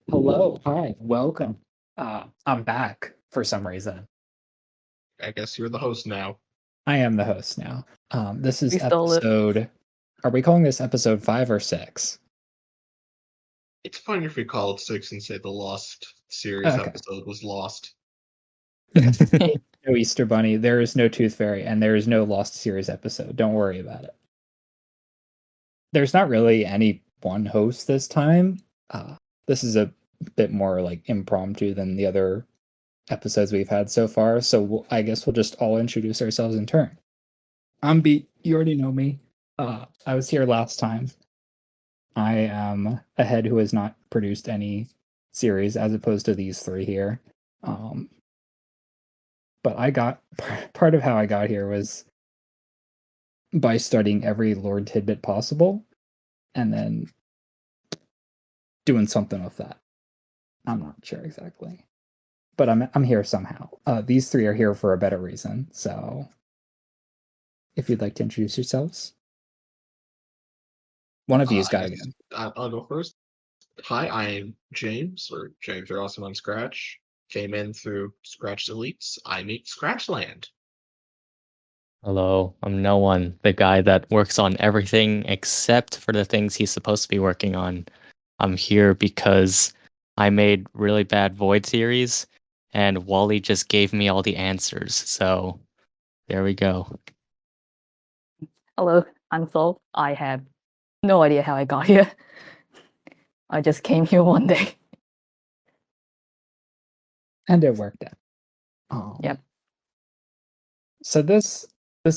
Hello, hi, welcome. I'm back for some reason. I guess you're the host now. I am the host now. This is We stole it. episode. Are we calling this episode 5 or 6? It's fine if we call it 6 and say the Lost series Okay. episode was lost. No Easter Bunny. There is no Tooth Fairy, and there is no Lost series episode. Don't worry about it. There's not really any one host this time. This is a bit more like impromptu than the other episodes we've had so far. So I guess we'll just all introduce ourselves in turn. I'm Beat. You already know me. I was here last time. I am a head who has not produced any series as opposed to these three here. But I got part of how I got here was by studying every lore tidbit possible and then doing something with that. I'm not sure exactly. But I'm here somehow. These three are here for a better reason. So if you'd like to introduce yourselves. One of you's got to go. I'll go first. Hi, I'm James, or James, you're also on Scratch. Came in through Scratch Deletes. I meet Scratchland. Hello, I'm no one, the guy that works on everything except for the things he's supposed to be working on. I'm here because I made really bad void theories, and Wally just gave me all the answers. So there we go. Hello, I'm Sol. I have no idea how I got here. I just came here one day. And it worked out. Yep. So this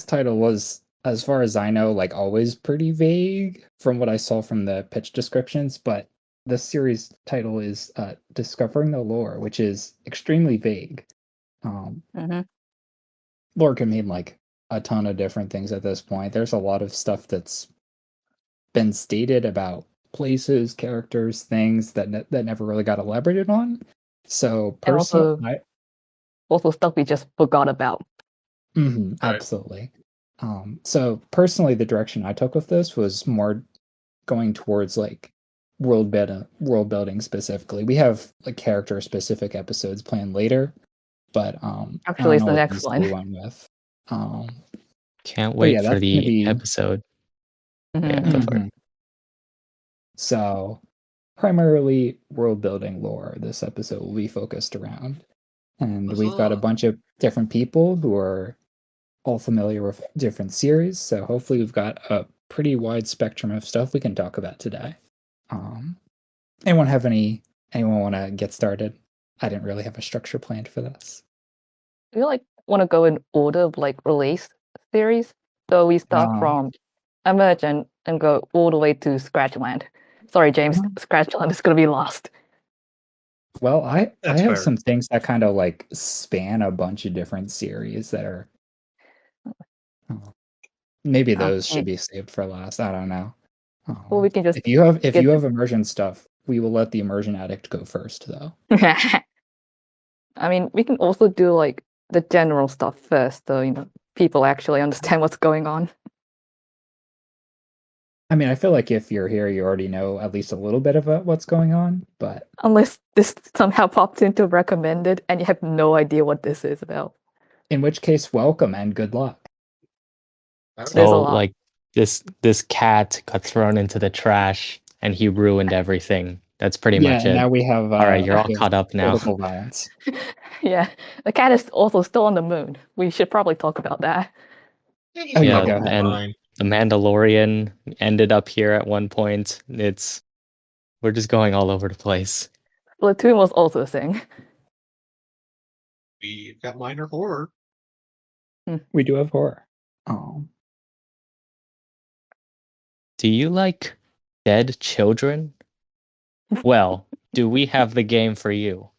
title was, as far as I know, like always pretty vague from what I saw from the pitch descriptions, but the series title is Discovering the Lore, which is extremely vague. Lore can mean like a ton of different things at this point. There's a lot of stuff that's been stated about places, characters, things that never really got elaborated on. So personally, also stuff we just forgot about. Absolutely. So personally, the direction I took with this was more going towards like world building specifically. We have like character specific episodes planned later, but Actually, it's the next one. We went with. Can't wait for the episode. Yeah, go for it. So primarily world building lore. This episode will be focused around, and we've got a bunch of different people who are all familiar with different series, so hopefully we've got a pretty wide spectrum of stuff we can talk about today. Anyone want to get started? I didn't really have a structure planned for this. We want to go in order of release series, so we start from Emerge and go all the way to Scratchland. Sorry, James, Scratchland is going to be lost. Well, I have some things that kind of like span a bunch of different series that are maybe those should be saved for last. I don't know. Well, we can just if you have immersion stuff, we will let the immersion addict go first, though. I mean, we can also do the general stuff first, so people actually understand what's going on. I mean, I feel like if you're here, you already know at least a little bit about what's going on, but unless this somehow pops into recommended and you have no idea what this is about. In which case, welcome and good luck. So, this cat got thrown into the trash and he ruined everything. That's pretty much it. Now we have. All right, you're all caught up now. Violence. Yeah, the cat is also still on the moon. We should probably talk about that. Yeah, and the Mandalorian ended up here at one point. We're just going all over the place. Splatoon was also a thing. We've got minor horror. We do have horror. Do you like dead children? Well, do we have the game for you?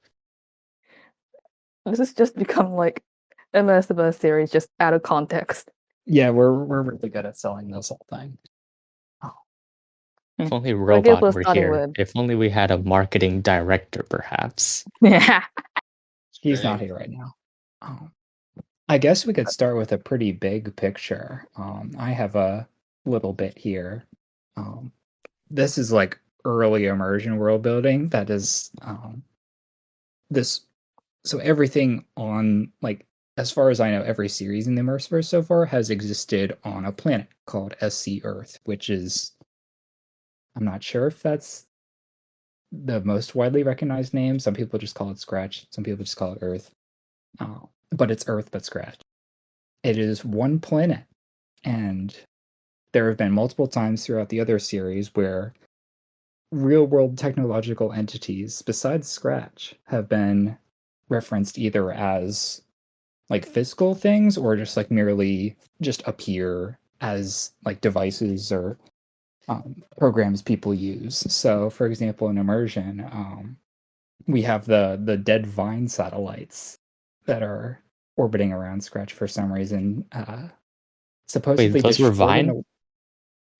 This has just become Immersiverse series just out of context. Yeah, we're really good at selling this whole thing. If only Robot were here. If only we had a marketing director, perhaps. Yeah. He's not here right now. I guess we could start with a pretty big picture. I have a little bit here. this is like early immersion world building. That is this. So everything on like, as far as I know, every series in the Immersiverse so far has existed on a planet called SC Earth, which is, I'm not sure if that's the most widely recognized name. Some people just call it Scratch. Some people just call it Earth. But it's Earth, but Scratch. It is one planet, and there have been multiple times throughout the other series where real world technological entities besides Scratch have been referenced either as like physical things or just like merely just appear as like devices or programs people use. So, for example, in Immersion, we have the dead Vine satellites that are orbiting around Scratch for some reason. Supposedly Wait, those were destroyed in Vine?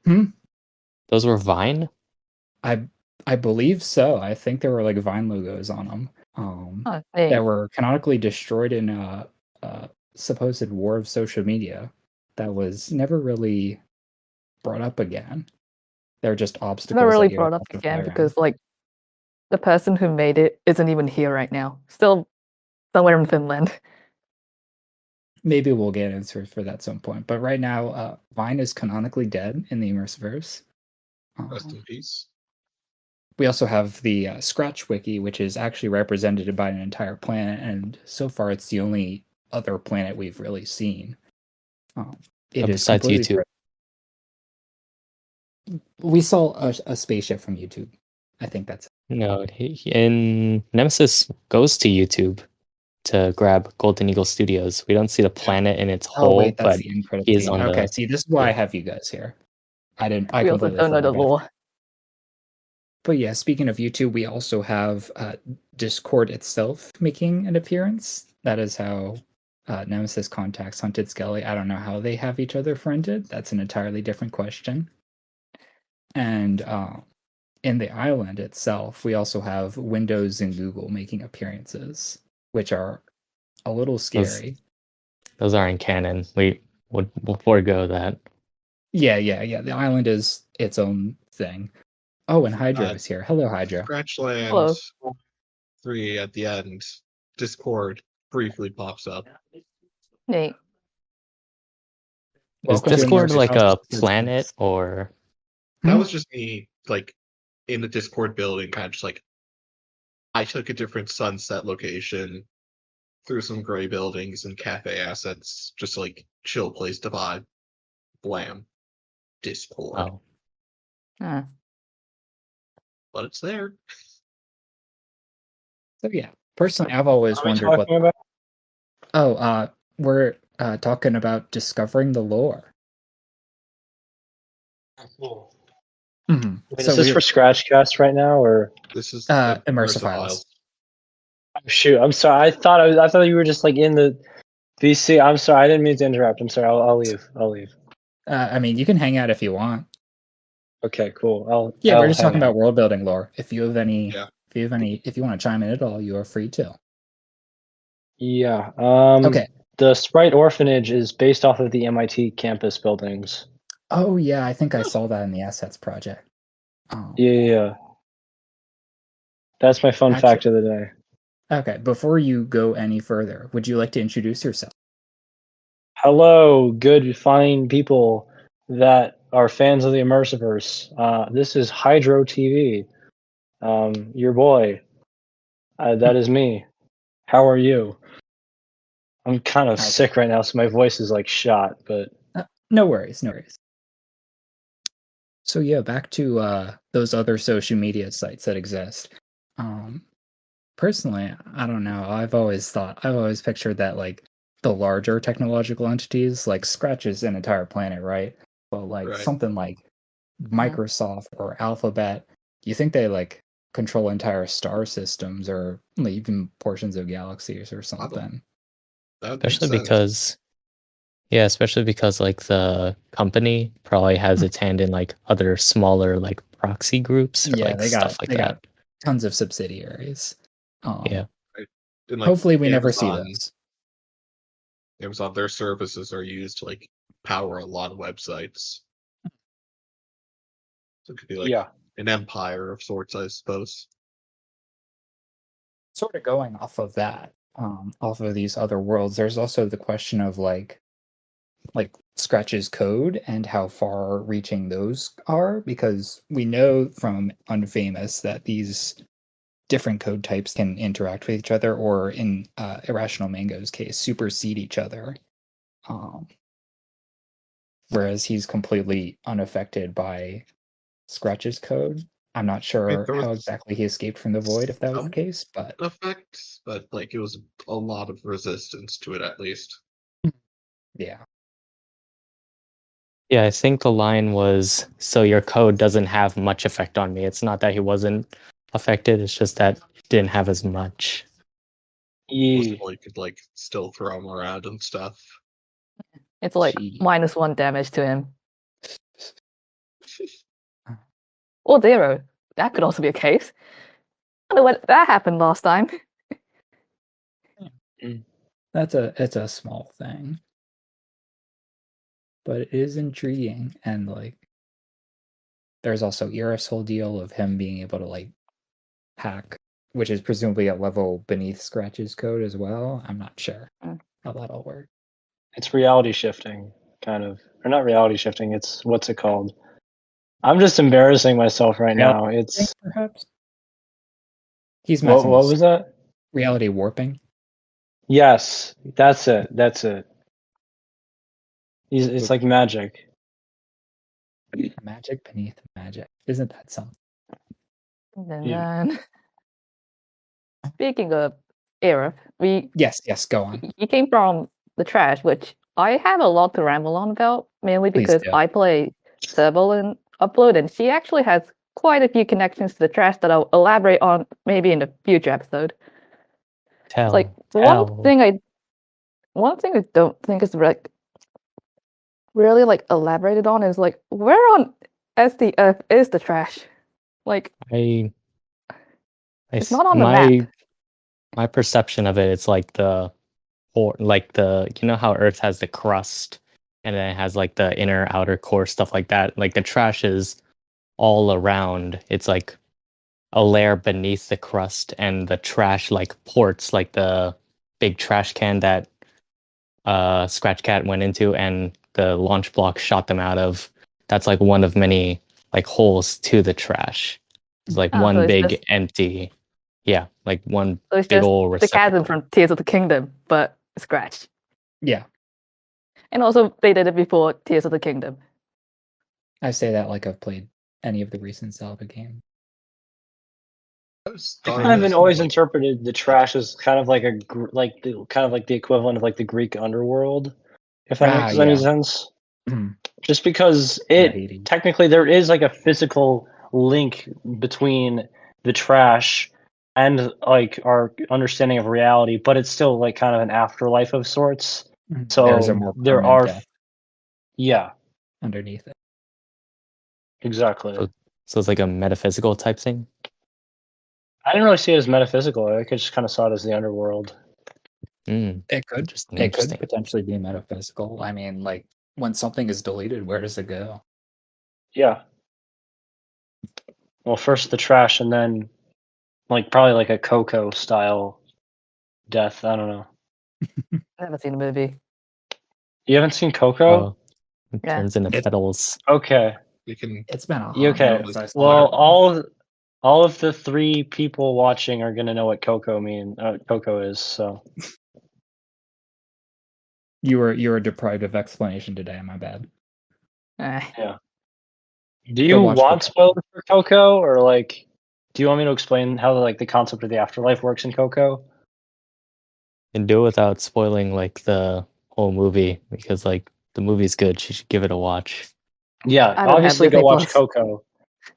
a. Those were Vine? I believe so. I think there were like Vine logos on them that were canonically destroyed in a supposed war of social media that was never really brought up again. They're just obstacles. Not really that brought up again because like the person who made it isn't even here right now. Still somewhere in Finland. Maybe we'll get answers for that at some point. But right now, Vine is canonically dead in the Immersiverse. Rest in peace. We also have the Scratch Wiki, which is actually represented by an entire planet, and so far it's the only other planet we've really seen. It is besides completely. YouTube. We saw a spaceship from YouTube. I think that's. No, in Nemesis goes to YouTube to grab Golden Eagle Studios. We don't see the planet in its whole, wait, that's but the end credit he's scene. on Okay, the. see, this is why I have you guys here. I We also completely don't know the forgot. lore. But yeah, speaking of YouTube, we also have Discord itself making an appearance. That is how Nemesis contacts Hunted Skelly. I don't know how they have each other friended. That's an entirely different question. And in the island itself, we also have Windows and Google making appearances, which are a little scary. Those aren't canon. We'll forego that. Yeah. The island is its own thing. Oh, and Hydra is here. Hello, Hydra. Scratchland Hello. 3 at the end. Discord briefly pops up. Nate. Is Discord like a planet or? That was just me, like, in the Discord building, kind of just like, I took a different sunset location, through some gray buildings and cafe assets, just like chill place to vibe. Blam. Discord. Oh. But it's there. So yeah, personally, I've always wondered what. About? Oh, we're talking about discovering the lore. Cool. Mm-hmm. Wait, is this for Scratchcast right now, or this is Immersifiles? Oh, shoot, I'm sorry. I thought you were just like in the VC. I'm sorry, I didn't mean to interrupt. I'm sorry. I'll leave. I mean, you can hang out if you want. Okay, cool. We're just talking about world building lore. If you have any, if you want to chime in at all, you are free to. Yeah. Okay. The Sprite Orphanage is based off of the MIT campus buildings. Oh yeah, I think I saw that in the assets project. Yeah. That's my fun fact of the day. Okay, before you go any further, would you like to introduce yourself? Hello, good, fine people that are fans of the Immersiverse. This is Hydro TV. Your boy. That is me. How are you? I'm kind of sick right now, so my voice is like shot, but no worries. So yeah, back to those other social media sites that exist. Personally, I don't know. I've always pictured that like the larger technological entities, like Scratch is an entire planet, right? But like something like Microsoft or Alphabet, you think they like control entire star systems or even portions of galaxies or something? Especially because like the company probably has its hand in like other smaller like proxy groups or like stuff like that. Got tons of subsidiaries. Yeah. And, like, hopefully we never see those. Amazon, their services are used to like power a lot of websites. So it could be like an empire of sorts, I suppose. Sort of going off of that, off of these other worlds, there's also the question of like Scratch's code and how far reaching those are, because we know from Unfamous that these different code types can interact with each other, or in Irrational Mango's case, supersede each other. Whereas he's completely unaffected by Scratch's code. I'm not sure there was how exactly he escaped from the void, if that was the some case, but effect, but like it was a lot of resistance to it at least. yeah. Yeah, I think the line was, so your code doesn't have much effect on me. It's not that he wasn't affected, it's just that it didn't have as much. Yeah. You could like still throw him around and stuff. It's like Gee. -1 damage to him. Or 0. That could also be a case. I don't know what that happened last time. It's a small thing, but it is intriguing. And like there's also Iris' whole deal of him being able to like hack, which is presumably a level beneath Scratch's code as well. I'm not sure how that'll work. It's reality shifting, kind of. Or not reality shifting, it's what's it called? I'm just embarrassing myself right now. It's Perhaps he's what was that? reality warping. Yes, that's it. That's it. It's like magic. Magic beneath magic. Isn't that something? And Yeah. then, speaking of Aerith, Yes, go on. he came from the trash, which I have a lot to ramble on about, mainly Please because do. I play Serval and Upload, and she actually has quite a few connections to the trash that I'll elaborate on maybe in a future episode. Like one thing I don't think is really like elaborated on is like, where on SDF is the trash? Like, it's not on the map. My perception of it, it's like you know how Earth has the crust and then it has like the inner outer core stuff like that. Like the trash is all around. It's like a layer beneath the crust, and the trash like ports, like the big trash can that Scratch Cat went into and the launch block shot them out of. That's like one of many like holes to the trash. It's like one so big empty. Yeah, like one so it's big just old the receptacle. chasm from Tears of the Kingdom, but scratched. Yeah. And also, they did it before Tears of the Kingdom. I say that like I've played any of the recent Zelda games. I kind of always interpreted the trash as kind of like the equivalent of like the Greek underworld, if that makes any sense. Just because technically there is like a physical link between the trash and like our understanding of reality, but it's still like kind of an afterlife of sorts. So there's a more there are death underneath it. Exactly. So it's like a metaphysical type thing. I didn't really see it as metaphysical. I just kind of saw it as the underworld. It could potentially be metaphysical. I mean, like when something is deleted, where does it go? Yeah. Well, first the trash, and then like probably like a Coco style death. I don't know. I haven't seen the movie. You haven't seen Coco? Oh, it turns into petals. Okay. It's been a okay. Well, all of the 3 people watching are gonna know what Coco is. So you were deprived of explanation today. My bad. Yeah. Do you want spoilers for Coco, or like, do you want me to explain how like the concept of the afterlife works in Coco? And do it without spoiling like the whole movie, because like the movie's good. You should give it a watch. Yeah, obviously go watch Coco.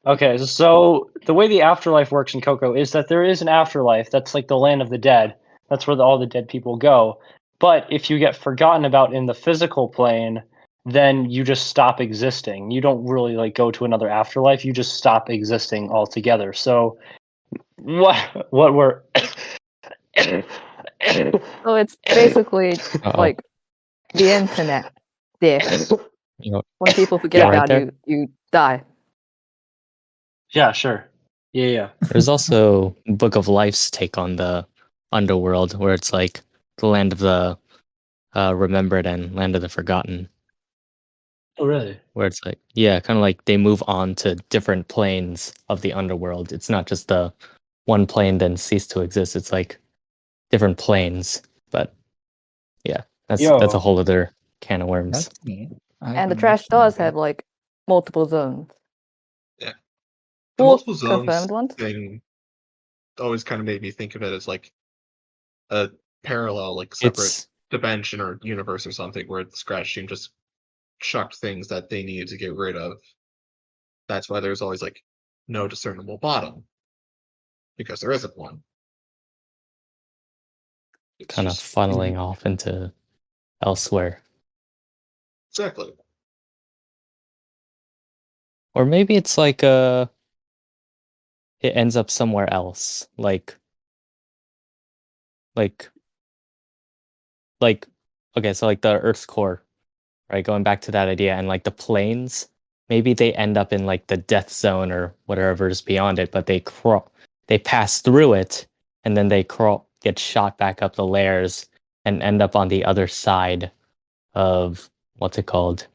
Okay, so the way the afterlife works in Coco is that there is an afterlife that's like the land of the dead. That's where all the dead people go. But if you get forgotten about in the physical plane, then you just stop existing. You don't really like go to another afterlife. You just stop existing altogether. So what we're So it's basically like the internet. When people forget about you, you die. Yeah, sure. Yeah. There's also Book of Life's take on the underworld, where it's like the land of the remembered and land of the forgotten. Oh, really? Where it's like, yeah, kind of like they move on to different planes of the underworld. It's not just the one plane then cease to exist. It's like different planes. But yeah, that's a whole other can of worms. That's neat. And the trash does have like multiple zones. Yeah. The Or multiple zones confirmed ones. thing always kind of made me think of it as like a parallel, like separate dimension or universe or something where the Scratch team just chucked things that they needed to get rid of. That's why there's always like no discernible bottom. Because there isn't one. It's kind of just funneling off into elsewhere. exactly. Or maybe it's like it ends up somewhere else. Like okay, so like the Earth's core, right? Going back to that idea, and like the planes, maybe they end up in like the death zone or whatever is beyond it, but they pass through it, and then they get shot back up the layers and end up on the other side of what's it called?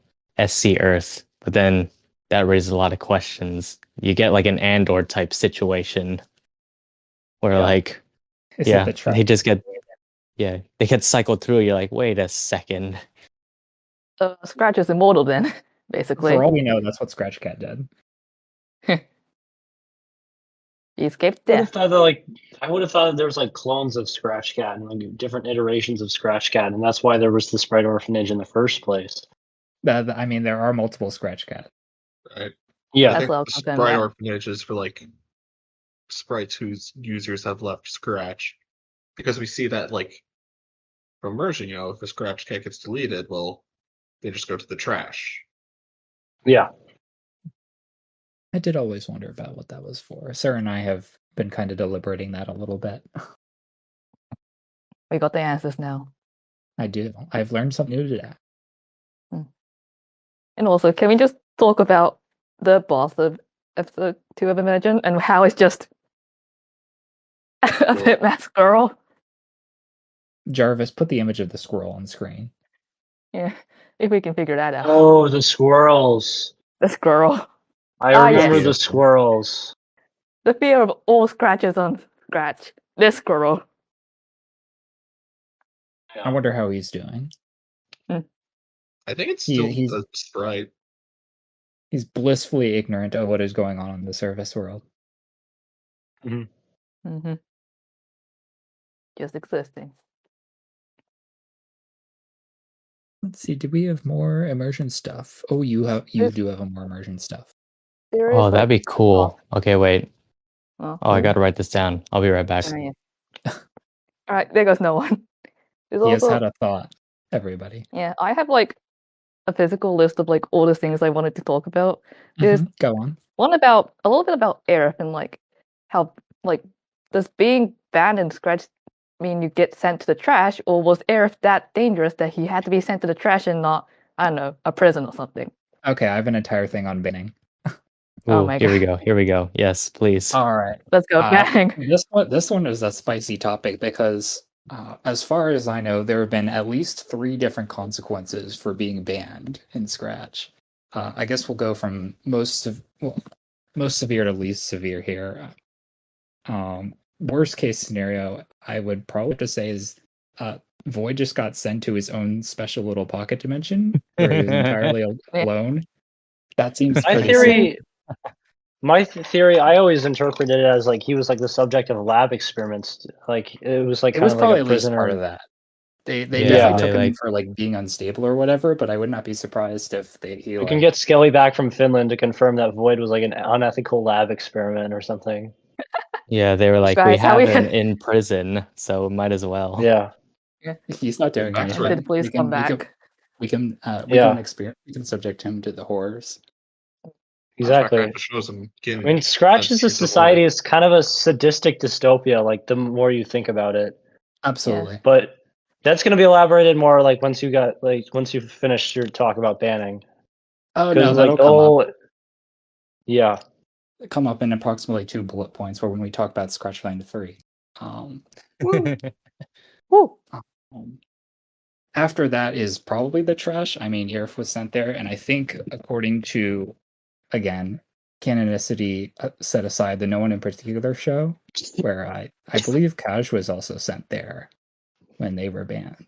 SC Earth. But then that raises a lot of questions. You get like an Andor type situation where like they just get they get cycled through. You're like, wait a second. Scratch is immortal then, basically. For all we know, that's what Scratch Cat did. He escaped death. I would have thought that there was like clones of Scratch Cat and like different iterations of Scratch Cat, and that's why there was the Sprite Orphanage in the first place. I mean, there are multiple Scratch Cat. Right. Yeah. I think the Sprite Orphanage is for like sprites whose users have left Scratch. Because we see that like from immersion, if a Scratch Cat gets deleted, well, they just go to the trash. Yeah. I did always wonder about what that was for. Sarah and I have been kind of deliberating that a little bit. We got the answers now. I do. I've learned something new today. And also, can we just talk about the boss of episode 2 of Immersion and how it's just a bit mad squirrel? Jarvis, put the image of the squirrel on screen. Yeah, if we can figure that out. Oh, the squirrels. The squirrel. I remember the squirrels. The fear of all scratches on Scratch. This squirrel. I wonder how he's doing. I think it's still a sprite. He's blissfully ignorant of what is going on in the service world. Just existing. Let's see. Do we have more immersion stuff? Oh, you do have more immersion stuff. Oh, that'd be cool. Okay, wait. I gotta write this down. I'll be right back. All right, there goes no one. He has had a thought, everybody. Yeah, I have like a physical list of like all the things I wanted to talk about. There's go on. One about a little bit about Aerith and like how like does being banned in Scratch mean you get sent to the trash, or was Aerith that dangerous that he had to be sent to the trash and not, I don't know, a prison or something? Okay, I have an entire thing on banning. Oh my God. Here we go. Yes, please. All right. Let's go banning. This one is a spicy topic because as far as I know, there have been at least 3 different consequences for being banned in Scratch. I guess we'll go from most severe to least severe here. Worst case scenario, I would probably just say is Void just got sent to his own special little pocket dimension where he was entirely alone. That seems pretty My theory, I always interpreted it as like he was like the subject of lab experiments. Like it was like it was probably like a prisoner. Part of that. They definitely took him for like being unstable or whatever, but I would not be surprised if We can get Skelly back from Finland to confirm that Void was like an unethical lab experiment or something. Yeah, they were like, we have him in prison, so might as well. Yeah. He's not doing anything. Please come back. We can subject him to the horrors. Exactly. I mean, Scratch as a society is kind of a sadistic dystopia, like the more you think about it. Absolutely. Yeah. But that's going to be elaborated more like once you finish your talk about banning. Oh no, that'll come up. Yeah. come up in approximately 2 bullet points for when we talk about Scratchland 3. Woo. After that is probably the trash. I mean, Irf was sent there, and I think according to, again, canonicity set aside the No One in Particular show, where I believe Kaj was also sent there when they were banned.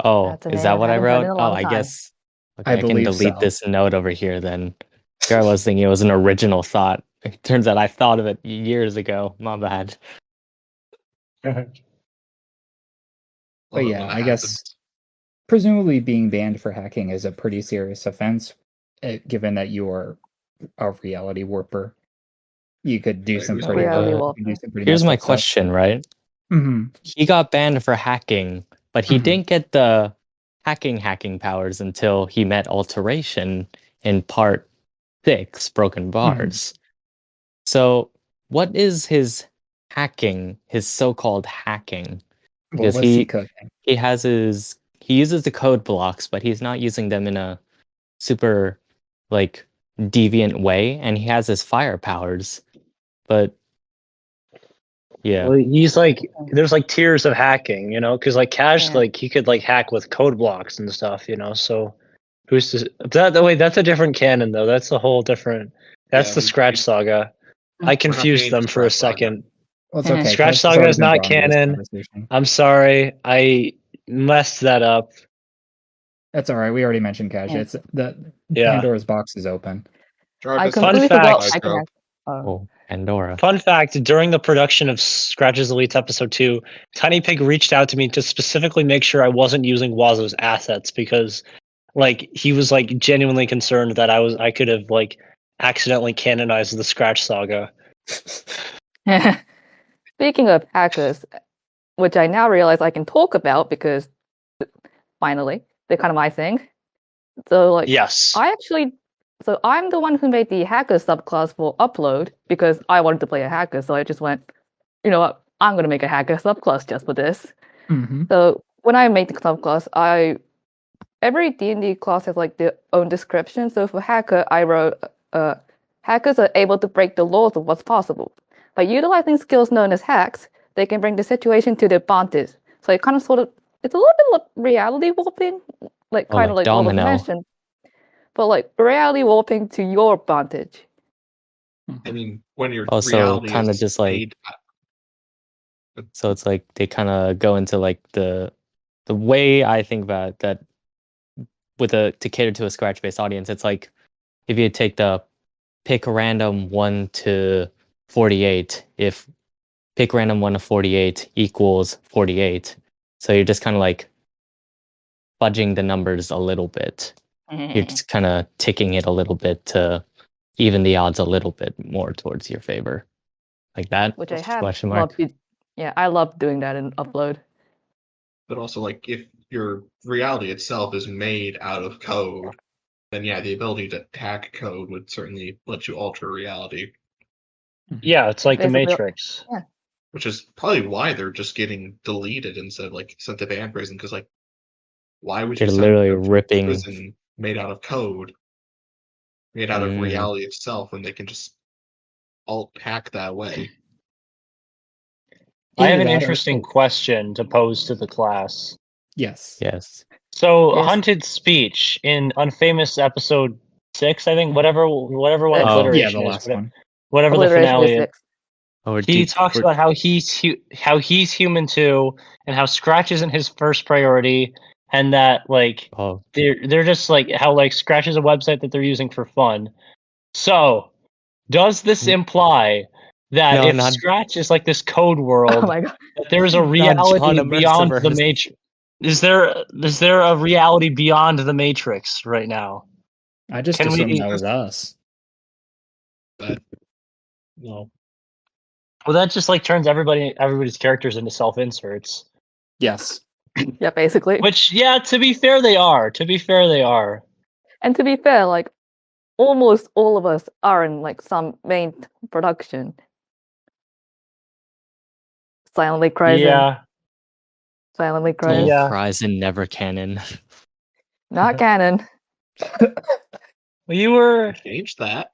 Oh, That's a is name that I what I haven't heard in wrote? a Oh, long I time. guess. Okay, I I can believe delete so. this note over here then. Here I was thinking it was an original thought. It turns out I thought of it years ago. My bad. But Love it yeah, when that I guess happens. presumably being banned for hacking is a pretty serious offense, given that you are a reality warper. You could do Right, some who's pretty gonna Reality know? warper. Here's messed my up stuff. question, right? Mm-hmm. He got banned for hacking, but he Mhm. didn't get the hacking powers until he met Alteration in part 6, Broken Bars. So what is his hacking, his so-called hacking? What Because was he cooking? he uses the code blocks, but he's not using them in a super like deviant way, and he has his fire powers. But yeah. Well, he's like, there's like tiers of hacking, you know, because like Cash, Yeah. like he could like hack with code blocks and stuff, you know. So who's to that? Wait, that's a different canon though. That's a whole different. That's Yeah, the Scratch Saga. I confused getting them to for a Scratch Saga. second. Well, it's okay. Scratch Cash has Saga already is been not brought into this canon. conversation. I'm sorry, I messed that up. That's all right. We already mentioned Cash. Yeah. It's the Yeah. Pandora's box is open. I Jarvis, completely Fun forgot fact. I can Micro. hack. Oh. Oh, Pandora. Fun fact: during the production of Scratch's Elite Episode 2, Tiny Pig reached out to me to specifically make sure I wasn't using Wazo's assets because, like, he was like genuinely concerned that I could have like accidentally canonized the Scratch Saga. Speaking of hackers, which I now realize I can talk about because finally they're kind of my thing. So like, Yes. so I'm the one who made the hacker subclass for upload because I wanted to play a hacker. So I just went, you know what, I'm gonna make a hacker subclass just for this. Mm-hmm. So when I made the subclass, every D&D class has like their own description. So for hacker, I wrote, hackers are able to break the laws of what's possible. By utilizing skills known as hacks, they can bring the situation to their advantage. So it kind of sort of, it's a little bit like reality warping, like Oh, kind of like like what was Domino. mentioned, but like reality warping to your advantage. I mean, when your Also, reality kind of is just like, made, so it's like they kind of go into like the way I think about that with to cater to a scratch based audience. It's like if you take the pick a random 1 to 48, if pick random 1 to 48 equals 48, so you're just kind of like fudging the numbers a little bit. You're just kind of ticking it a little bit to even the odds a little bit more towards your favor, like that. Which I have Question mark. Yeah, I love doing that in upload. but also like if your reality itself is made out of code, then yeah, the ability to hack code would certainly let you alter reality. Yeah, it's like the Basically- Matrix. Yeah. Which is probably why they're just getting deleted instead of like sent to ban prison, because like why would They're you send literally them to ripping. prison made out of code, made out of reality itself, when they can just alt hack that way? I have Either an that or- interesting question to pose to the class. Yes. Yes. So, Yes. Hunted Speech in Unfamous episode 6, I think, whatever one Six. Oh. Yeah, Obliteration the is, last one. whatever the Obliteration finale is is. 6. Oh, He talks about how he's human too, and how Scratch isn't his first priority, and that like Oh, they're just like how like Scratch is a website that they're using for fun. So, does this imply that No, if not- Scratch is like this code world, Oh my god. that there is a Not reality John beyond the Immersiverse. Matrix? Is there a reality beyond the Matrix right now? I just Can we- assumed that was us. But no, Well, that just like turns everybody's characters into self-inserts. Yes. Yeah, basically. Which, yeah, to be fair, they are. To be fair, they are. And to be fair, like almost all of us are in like some main production. Silently cries in. Yeah. Silently Soul cries. Yeah. Cries and never canon. Not canon. Well, you were. change that.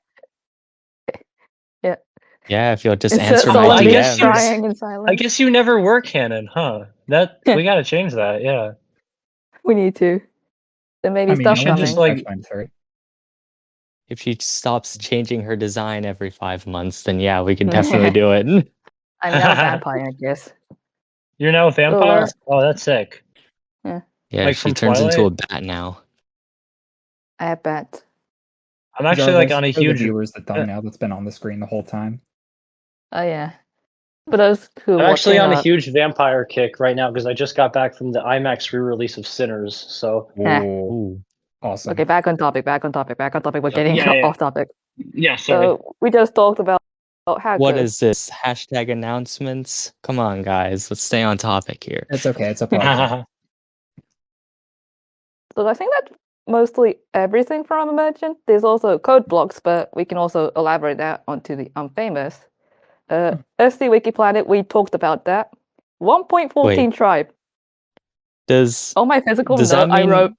Yeah, if you'll just Insert answer my someone I guess just you- DMs. crying in silence. I guess you never were canon, huh? That we gotta change that. Yeah. we need to. There may be I mean, stuff no should one coming. just, just like- like find three. If she stops changing her design every 5 months, then yeah, we can Mhm. definitely do it. I'm now a vampire, I guess. You're now a vampire? Oh, that's sick. Yeah, Like she from turns into a Twilight? bat now. I have bet. I'm actually like Jarvis, on a show the huge. viewers the thumbnail that's been on the screen the whole time. Oh yeah. For those who I'm are actually watching, on a huge vampire kick right now because I just got back from the IMAX re-release of Sinners. So Ooh. Awesome. okay, back on topic. We're Yeah. getting Yeah, yeah. off topic. yeah, sorry. So we just talked about hackers. What is this? Hashtag announcements? Come on, guys. Let's stay on topic here. It's okay. It's a podcast. So I think that's mostly everything from Emergent. There's also code blocks, but we can also elaborate that onto the Unfamous. SC Wikiplanet, we talked about that. 1.14 Wait. tribe. Does On my physical Does note, that mean- I wrote.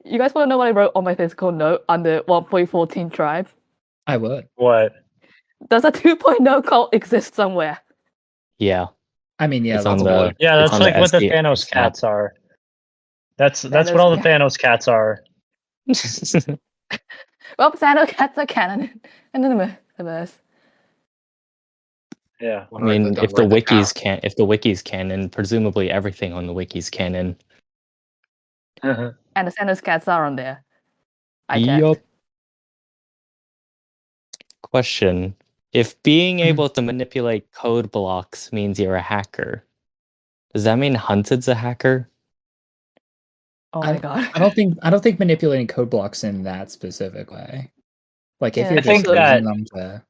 You guys want to know what I wrote on my physical note under 1.14 tribe? I would. What? Does a 2.0 cult exist somewhere? yeah? I mean, yeah, It's that's on a the- lot. Yeah, It's that's on the like what the SD Thanos map. cats are. That's what Thanos all the cat. Thanos cats are. Well, Sano cats are canon in the Immersiverse. Yeah. I mean, if the wikis canon, presumably everything on the wikis canon. And the Thanos cats are on there. I checked. Yup. Question: if being able to manipulate code blocks means you're a hacker, does that mean Hunted's a hacker? Oh my god. I don't think manipulating code blocks in that specific way. Like if Yeah. you're I just think using that- them to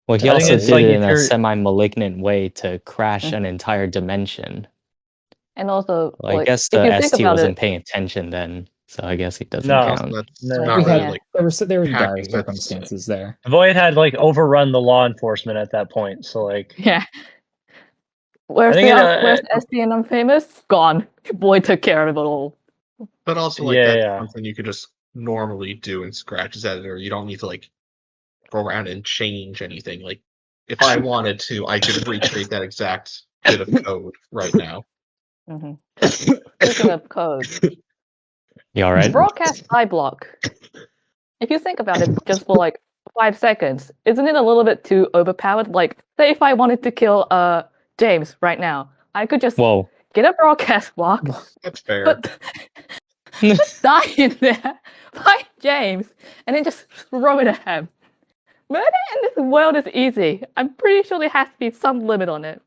Well, he I think also it's did like it if in a you're- semi-malignant way to crash an entire dimension. And also, Well, I like, guess if the you think ST about wasn't it, paying attention then, so I guess he doesn't No. count. That's No. not we really had like there were dire hacking, that's- circumstances there. Void had like overrun the law enforcement at that point, so like yeah. Where's think where's SD and Unfamous? Gone. Boy took care of it all. But also, like, Yeah, that's yeah. something you could just normally do in Scratch's editor. You don't need to, like, go around and change anything. Like, if I wanted to, I could recreate that exact bit of code right now. Mm-hmm. Speaking of code, You alright? broadcast I block. If you think about it just for like 5 seconds, isn't it a little bit too overpowered? Like, say if I wanted to kill James right now, I could just Whoa. get a broadcast block, That's fair. put die in there, fight James, and then just throw it at him. Murder in this world is easy. I'm pretty sure there has to be some limit on it.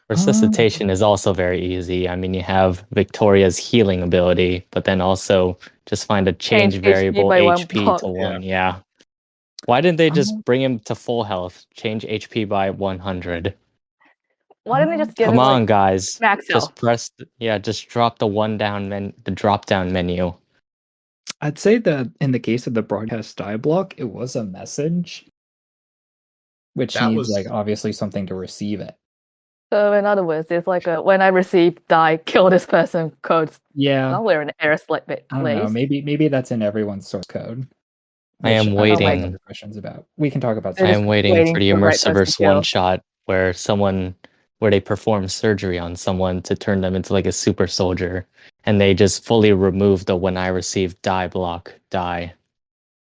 Resuscitation is also very easy. I mean, you have Victoria's healing ability, but then also just find a change HP variable by 1 HP block. to 1. Yeah. Why didn't they just bring him to full health? Change HP by 100. Why didn't they just give Come him on, like guys. max health? Just press. Just drop the drop down menu. I'd say that in the case of the broadcast die block, it was a message, which That needs was- like obviously something to receive it. So in other words, it's like a when I receive die, kill this person code Yeah, somewhere in error slip I don't know. Maybe that's in everyone's source code. I am which have waiting. other questions about. We can talk about. They're I just am waiting waiting for the for the right person to Immersiverse kill. one shot where they perform surgery on someone to turn them into like a super soldier, and they just fully remove the when I receive die block die.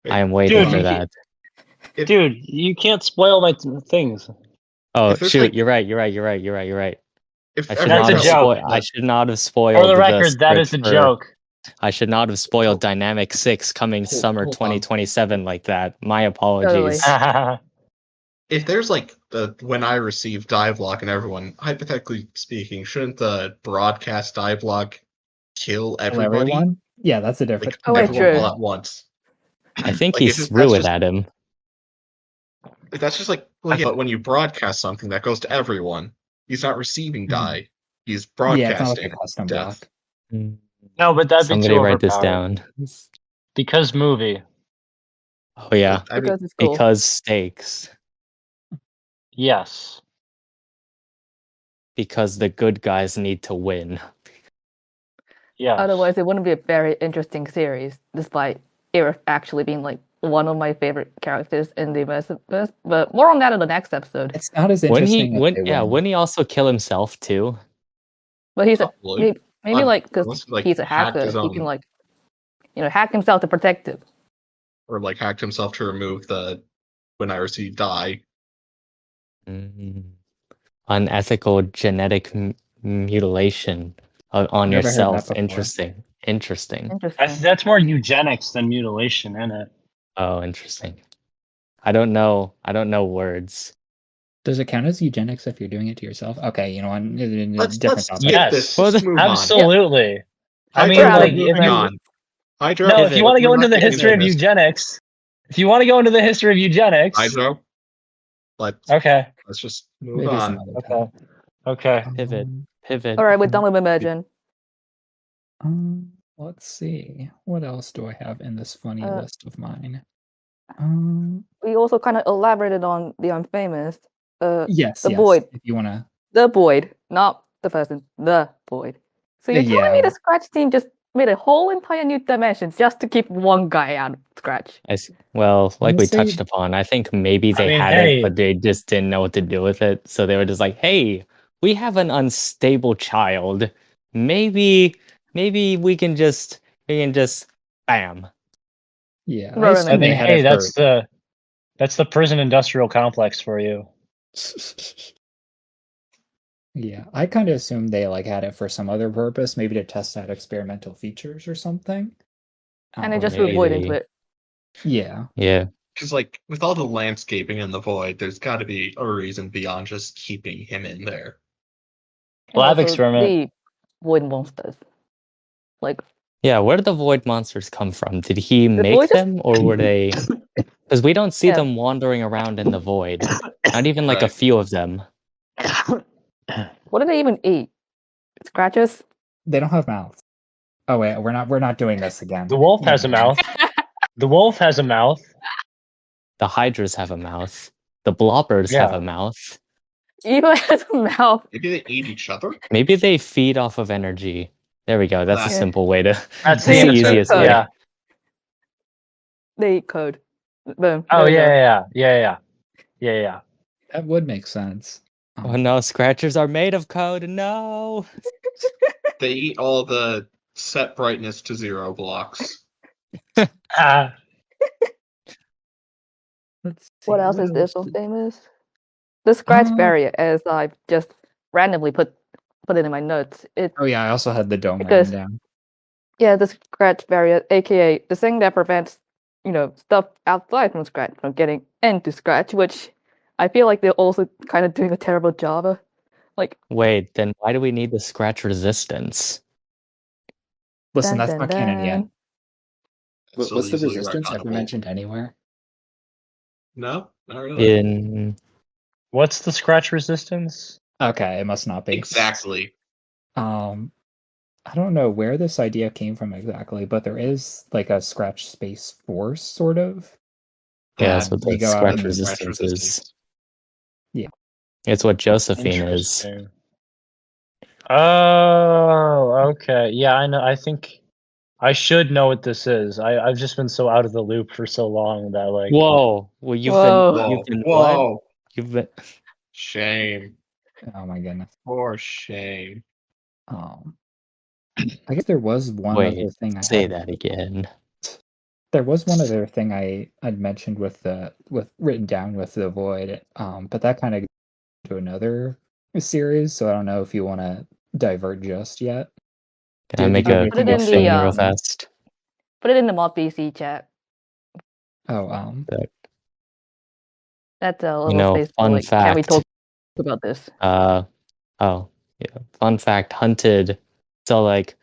I am waiting Dude, for you- that. dude, you can't spoil my things. Oh If there's, shoot! like- You're right. If I should That's not a have joke. I should not have spoiled. For the record, that script is a for- joke. I should not have spoiled Dynamic 6 coming summer hold on. 2027 like that. My apologies. if there's like the when I receive die block and everyone, hypothetically speaking, shouldn't the broadcast die block kill everybody? everyone. Yeah, that's a different. Like Oh, wait, everyone true. all at once. I think Like, he if that's threw it just- at him. That's just like but when you broadcast something that goes to everyone, he's not receiving Mhm. die. He's Yeah, it's not like broadcasting a custom death. block. No, but that'd be Somebody too write this overpowered. down. Because movie. Oh yeah, I mean, Because it's cool. because stakes. Yes. Because the good guys need to win. Yes. Otherwise, it wouldn't be a very interesting series, despite it actually being like one of my favorite characters in the Immersiverse, but more on that in the next episode. It's not as Wouldn't he? interesting if they win. Wouldn't he also kill himself too? But he's Probably. maybe like because Unless he, like, he's a hacked hacker, his he own- can like hack himself to protect him. Or like hacked himself to remove the when I receive die. Unethical genetic mutilation on Never heard that yourself. before. Interesting. Interesting. That's more eugenics than mutilation, isn't it? Oh, interesting. I don't know words. Does it count as eugenics if you're doing it to yourself? Okay, you know what? Let's Different skip topic. Yes. this. Well, Just move on. Absolutely. I mean, Hydra, like, moving if you- on. Hydra, No, if you want to go we're into not the getting history of into this. eugenics, Hydra, let's okay, just move Maybe on. some other time. okay. Pivot. All right, we're done with Immersion. Let's see. What else do I have in this funny Uh, list of mine? We also kind of elaborated on the Unfamous. Yes, the yes. void. If you want to. The Void, not the person. The Void. So you're telling me Yeah. the Scratch team just made a whole entire new dimension just to keep one guy out of Scratch? Well, like we Honestly- touched upon, I think maybe they had hey. it, but they just didn't know what to do with it. So they were just like, "Hey, we have an unstable child. Maybe we can just bam." Yeah. Right, assume right, I they mean, had hey, it that's the prison industrial complex for you. Yeah, I kind of assumed they like had it for some other purpose, maybe to test out experimental features or something. And they just maybe threw Void into they- it. Yeah. Yeah. Because like with all the landscaping in the void, there's got to be a reason beyond just keeping him in there. And Lab also experiment. The Void monsters. Like, Yeah, where did the void monsters come from? Did he void make just- them, or were they? Because we don't see Yeah. them wandering around in the void. Not even like a Right. few of them. what do they even eat? Scratches? They don't have mouths. Oh wait, we're not doing this again. The wolf has a mouth. The wolf has a mouth. The hydras have a mouth. The bloppers have Yeah. a mouth. Even has a mouth. Maybe they eat each other. Maybe they feed off of energy. There we go. That's a Yeah. simple way to. That's the the innocent easiest code. way. Yeah. They eat code. Boom. Oh There we go. yeah. That would make sense. Oh no, scratchers are made of code. No. They eat all the set brightness to 0 blocks. Ah, Let's see, What else is there else so did- famous? The Scratch Uh, barrier, as I just randomly put it in my notes. It Oh yeah, I also had the dome Because- written down. Yeah, the Scratch barrier, aka the thing that prevents, stuff outside from Scratch from getting into Scratch, which I feel like they're also kind of doing a terrible job of. Wait, then why do we need the scratch resistance? Listen, Dun, that's dun, not canon yet. dun. It's Was the easily resistance ever retconable. mentioned anywhere? No, not really. In what's the scratch resistance? Okay, it must not be. Exactly. I don't know where this idea came from exactly, but there is like a scratch space force sort of. Yeah, that's what we the go out scratch and- resistance is. Yeah. It's what Josephine is. Interesting. Oh, okay. Yeah, I know. I think I should know what this is. I've just been so out of the loop for so long that like. Whoa! Well, Whoa. you've been what? Whoa. You've been. Shame. Oh my goodness. For shame. I guess there was one Wait, other thing I say had. that again. There was one other thing I'd mentioned with written down with the void, but that kind of to another series, so I don't know if you want to divert just yet. Can I Did make you a make Put it any in the, thing real um, fast? Put it in the mod BC chat. Oh, That's a little know, space for, fun like, can we fact. talk about this? Oh, yeah. Fun fact, Hunted. So like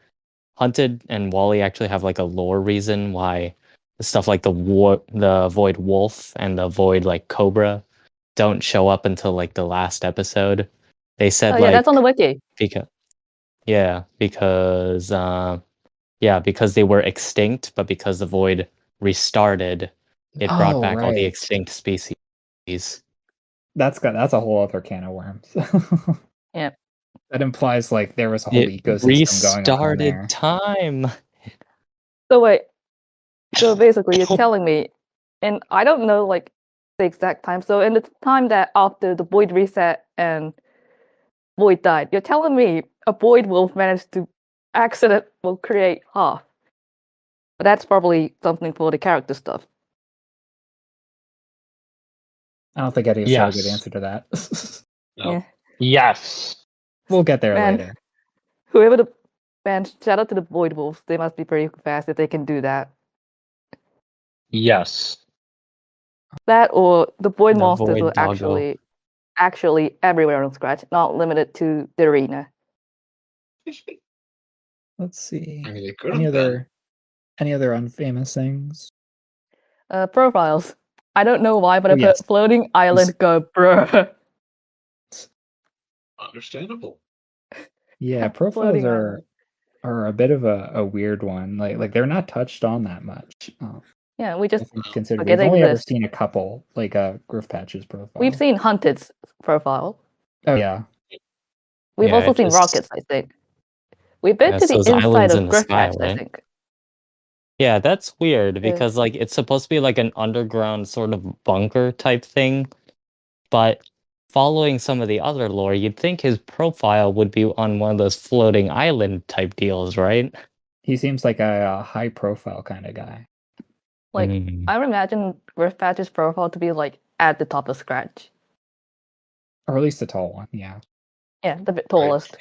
Hunted and Wally actually have like a lore reason why stuff like the Void Wolf and the Void like Cobra don't show up until like the last episode. They said Oh yeah, like that's on the wiki. because because they were extinct, but because the Void restarted, it brought Oh, back all the right. extinct species. that's a whole other can of worms. Yeah. That implies like there was a whole It ecosystem going on in there. restarted time. So wait. So basically, you're telling me And I don't know like the exact time. So in the time that after the Void reset and Void died, you're telling me a Void wolf managed to will create half. But that's probably something for the character stuff. I don't think Eddie has a good Yes. answer to that. No. Yeah. Yes. We'll get there Man. later. Whoever the man, shout out to the Void Wolves. They must be pretty fast if they can do that. Yes. That or the Void The monsters Void are Doggo. actually everywhere on Scratch, not limited to the arena. Let's see. I mean, they could Any have been. other unfamous things? Profiles. I don't know why, but I Oh, yes. put floating island go bruh. Understandable. Yeah, profiles Floating are island. a bit of a weird one. Like they're not touched on that much. Yeah, we just If we consider forget we've they only ever exist. seen a couple, like Groove Patch's profile. We've seen Hunted's profile. Oh yeah. We've Yeah, also it seen just- Rockets, I think. We've been Yeah, to the those inside islands of in the Griff sky, Patch, I right? think. Yeah, that's weird Yeah. because like it's supposed to be like an underground sort of bunker type thing, but following some of the other lore, you'd think his profile would be on one of those floating island type deals, right? He seems like a high profile kind of guy. Like, Mm. I would imagine Griff Patch's profile to be like at the top of Scratch. Or at least a tall one, yeah. Yeah, the tallest.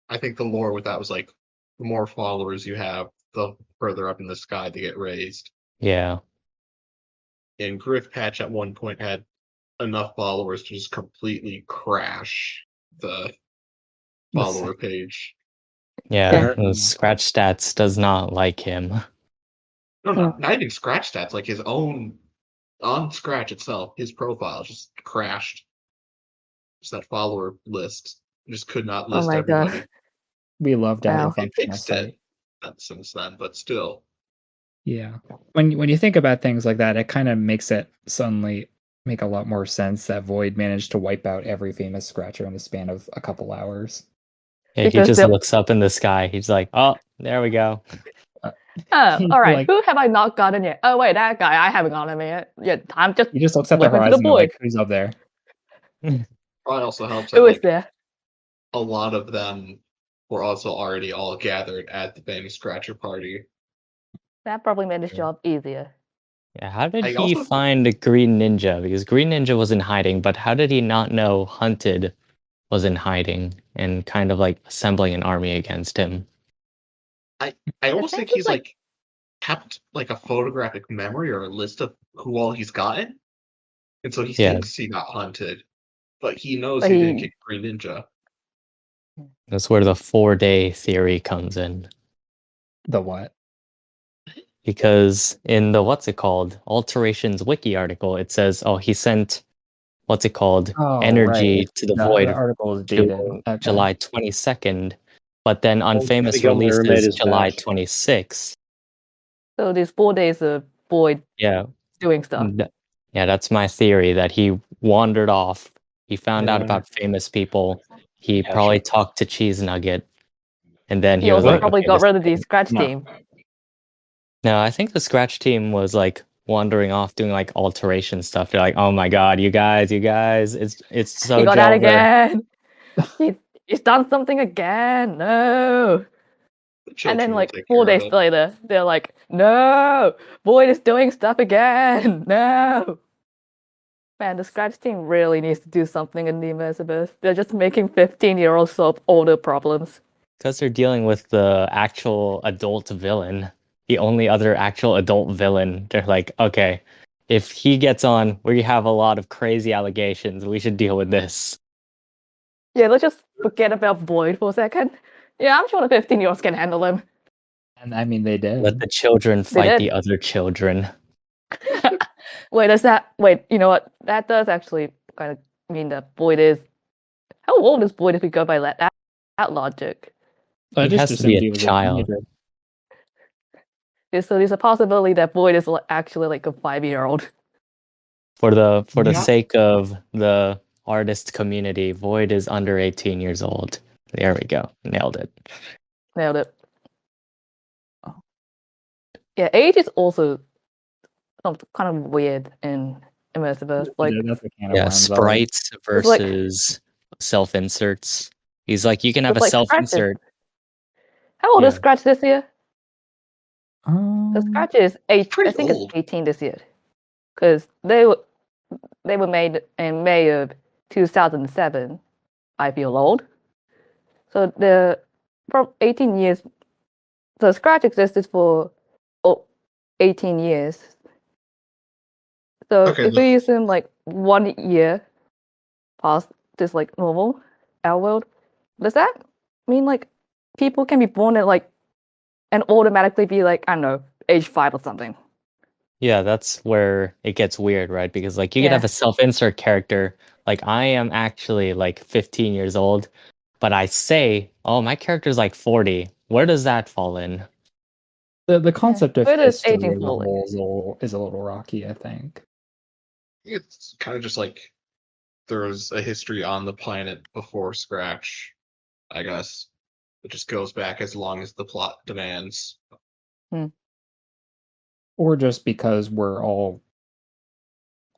I think the lore with that was like the more followers you have, the further up in the sky they get raised. Yeah. And Griff Patch at one point had enough followers to just completely crash the follower page. Yeah, Yeah. the Scratch Stats does not like him. No, not even Scratch stats, like his own on Scratch itself, his profile just crashed. Just that follower list. Just could not list my God. everybody. We loved Wow. a They functional fixed it site. since then, but still. Yeah. When you think about things like that, it kind of makes it suddenly make a lot more sense that Void managed to wipe out every famous scratcher in the span of a couple hours. Yeah, he Because just they're- looks up in the sky. He's like, "Oh, there we go." Oh, He's all right. like- Who have I not gotten yet? Oh, wait, that guy. I haven't gotten him yet. Yeah, time just He just looks at the whip into the horizon and like, void. who's up there? Probably also helps that Who is like there? a lot of them were also already all gathered at the famous Scratcher party. That probably made his Yeah. job easier. Yeah, how did I he also- find Green Ninja? Because Green Ninja was in hiding, but how did he not know Hunted was in hiding and kind of like assembling an army against him? I almost think think he's it's like kept like a photographic memory or a list of who all he's gotten. And so he Yeah. thinks he got hunted, but he knows But he didn't he- get Green Ninja. That's where the 4-day theory comes in. The what? Because in the what's it called Alterations wiki article, it says, "Oh, he sent what's it called Oh, energy right. to the The void article is to dated. Okay. July 22nd, but then Old Unfamous Chubby Gummy remade releases his July badge. 26th." So these 4 days of void Yeah, doing stuff. yeah, that's my theory that he wandered off. He found out Yeah. about famous people. He Yeah, probably sure. talked to Cheese Nugget, and then He he was also like, probably "Okay, got this rid of the thing-" Scratch No. team. No, I think the Scratch team was like wandering off doing like alteration stuff. They're like, "Oh my god, you guys, it's so He got out over." again. He's done something again. No. The And children then will like take 4 care of days it. later, they're like, no, Void is doing stuff again. No. Man, the Scratch team really needs to do something in the Immersiverse. They're just making 15-year-olds solve all their problems. Because they're dealing with the actual adult villain, the only other actual adult villain. They're like, okay, if he gets on, we have a lot of crazy allegations. We should deal with this. Yeah, let's just forget about Void for a second. Yeah, I'm sure the 15-year-olds can handle him. And I mean, they did. Let the children They fight did. the other children. Wait, you know what? That does actually kind of mean that Void is. How old is Void if we go by that logic? I He just has to be assumed a he was child. teenager. So there's a possibility that Void is actually like a 5-year-old. For the Yeah. sake of the artist community, Void is under 18 years old. There we go. Nailed it. Nailed it. Yeah, age is also something kind of weird in Immersiverse. Like, that's a can of Yeah, worms. sprites It's like- versus self inserts. He's like, you can have it's a like self Scratch is- insert. How old is Yeah. Scratch this year? The Scratch is I pretty think old. it's 18 this year, because they were made in May of 2007. I feel old. So from 18 years. The Scratch existed for 18 years. So Okay, if we assume like 1 year past this like normal our world, does that mean like people can be born at like and automatically be like, I don't know, age 5 or something? Yeah, that's where it gets weird, right? Because like you could have Yeah. a self-insert character. Like I am actually like 15 years old, but I say, oh, my character's like 40. Where does that fall in? The concept of Where does history aging as a fall in? whole is a little rocky, I think. It's kind of just like there was a history on the planet before Scratch, I guess. It just goes back as long as the plot demands. Or just because we're all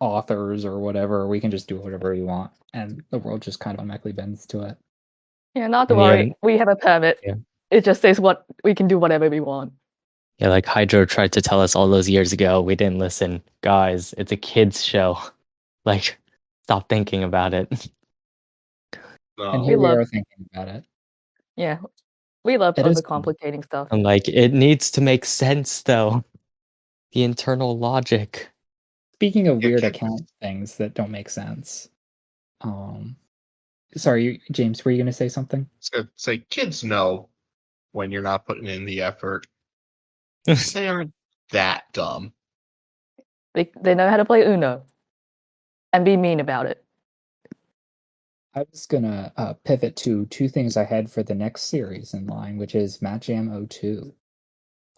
authors or whatever, we can just do whatever we want, and the world just kind of automatically bends to it. Yeah, not to In the worry. end- We have a permit. Yeah. It just says what we can do whatever we want. Yeah, like Hydro tried to tell us all those years ago. We didn't listen. Guys, it's a kids show. Like, stop thinking about it. And No. here we love- are thinking about it. Yeah. We love It is overcomplicating stuff. I'm like, it needs to make sense though. The internal logic. Speaking of Yeah, weird kids- account things that don't make sense, sorry, James, were you going to say something? It's gonna say kids know when you're not putting in the effort. They aren't that dumb. They know how to play Uno and be mean about it. I was gonna pivot to two things I had for the next series in line, which is Matt Jam 02.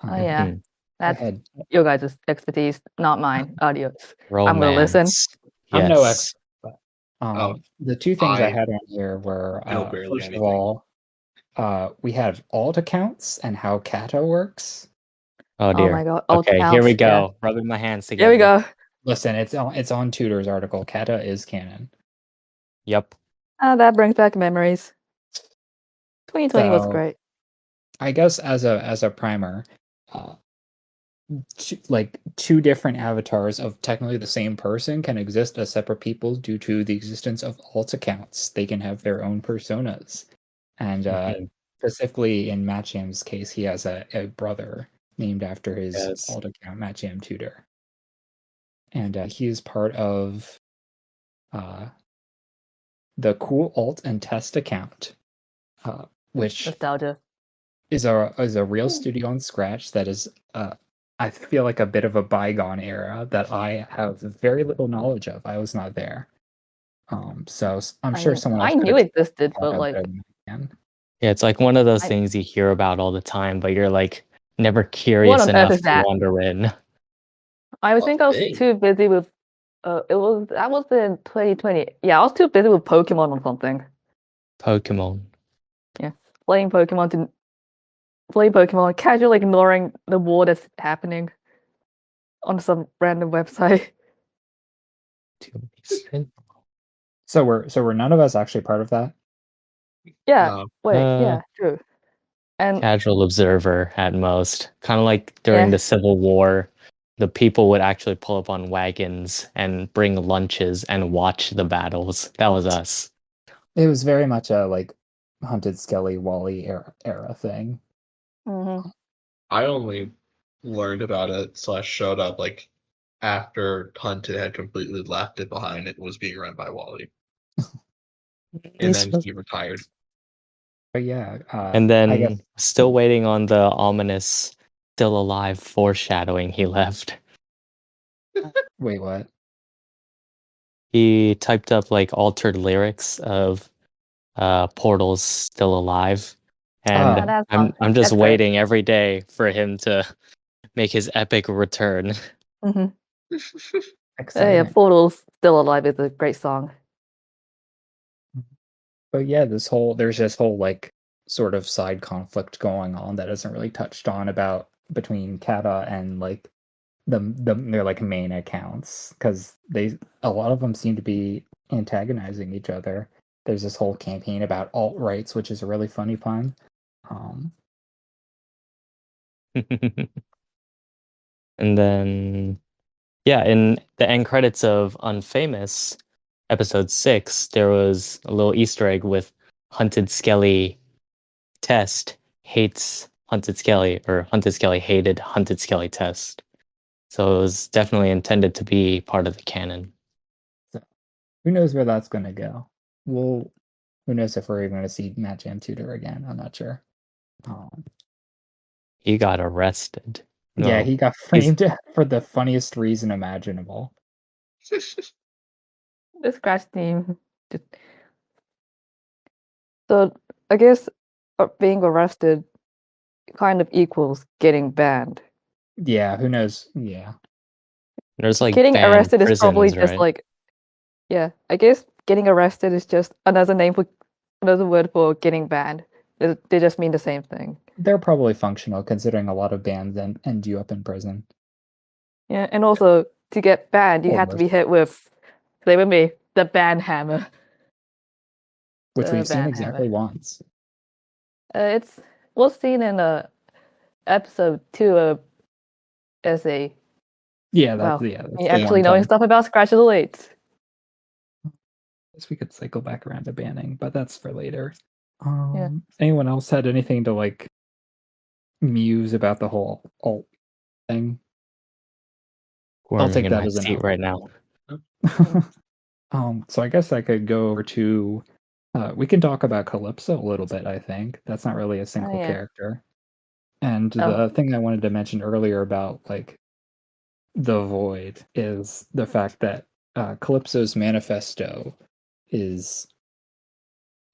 Oh yeah, Mhm. I that's had your guys' expertise, not mine. Adios. I'm gonna listen. Romance. I'm no Yes. expert, but Oh, the two things I I had on here were know barely first of anything. all, we have alt accounts and how Kata works. Oh Oh dear. my god. Alt Okay, here we accounts, yeah. go. Rubbing my hands Here together. we go. Listen, it's on Tudor's article. Kata is canon. Yep. That brings back memories. 2020 was So, great. I guess as a primer, two different avatars of technically the same person can exist as separate people due to the existence of alt accounts. They can have their own personas, and Mhm. specifically in Matt Jam's case, he has a brother named after his Yes. alt account, Matt Jam Tudor, and he is part of the Cool Alt and Test account, which Nostalgia. is a real studio on Scratch that is I feel like a bit of a bygone era that I have very little knowledge of. I was not there. So I'm I sure mean, someone else I could knew it existed, talk but about like better than I can. Yeah, it's like one of those I- things you hear about all the time, but you're like never What curious on earth enough is to that? wander in. I think I was thing. too busy with that was in 2020. Yeah, I was too busy with Pokemon or something. Pokemon. Yeah. Playing Pokemon, casually ignoring the war that's happening on some random website. So we're none of us actually part of that. Yeah. No. Wait, Uh, yeah, true. And Casual observer at most. Kind of like during Yeah. the Civil War, the people would actually pull up on wagons and bring lunches and watch the battles. That was us. It was very much a like Hunted Skelly Wally era thing. mhm. I only learned about it / showed up like after Hunted had completely left it behind. It was being run by Wally, and then he retired. But yeah, And I guess then still waiting on the ominous still alive foreshadowing he left. wait, what? He typed up like altered lyrics of Portal's still alive. And Oh. That's I'm just that's great. waiting every day for him to make his epic return. Mhm. Yeah, Exciting. Portal's Still Alive is a great song. But yeah, there's this whole like sort of side conflict going on that isn't really touched on about between Kata and like their like main accounts, because a lot of them seem to be antagonizing each other. There's this whole campaign about alt-rights, which is a really funny pun. And then, yeah, in the end credits of Unfamous, episode 6, there was a little Easter egg with Hunted Skelly Test hates Hunted Skelly, or Hunted Skelly hated Hunted Skelly Test. So it was definitely intended to be part of the canon. So who knows where that's going to go? Who knows if we're even going to see Matt Jam Tutor again? I'm not sure. He got arrested. Yeah, No, he got framed for the funniest reason imaginable. The Scratch team. So I guess being arrested kind of equals getting banned. Yeah, who knows? Yeah. there's like Getting banned arrested is probably prisons, just right? like, yeah, I guess getting arrested is just another word for getting banned. They just mean the same thing. They're probably functional, considering a lot of bans end you up in prison. Yeah, and also to get banned, you have to be hit with, say with me, the ban hammer. Which we've seen exactly once. It was seen in episode 2 of SA. Yeah, that's me actually knowing stuff about Scratch Elites. I guess we could cycle back around to banning, but that's for later. Yeah. Anyone else had anything to like muse about the whole alt thing? I'll take that as a no right now. So I guess I could go over to we can talk about Calypso a little bit, I think. That's not really a single character. And the thing I wanted to mention earlier about like the void is the fact that Calypso's manifesto is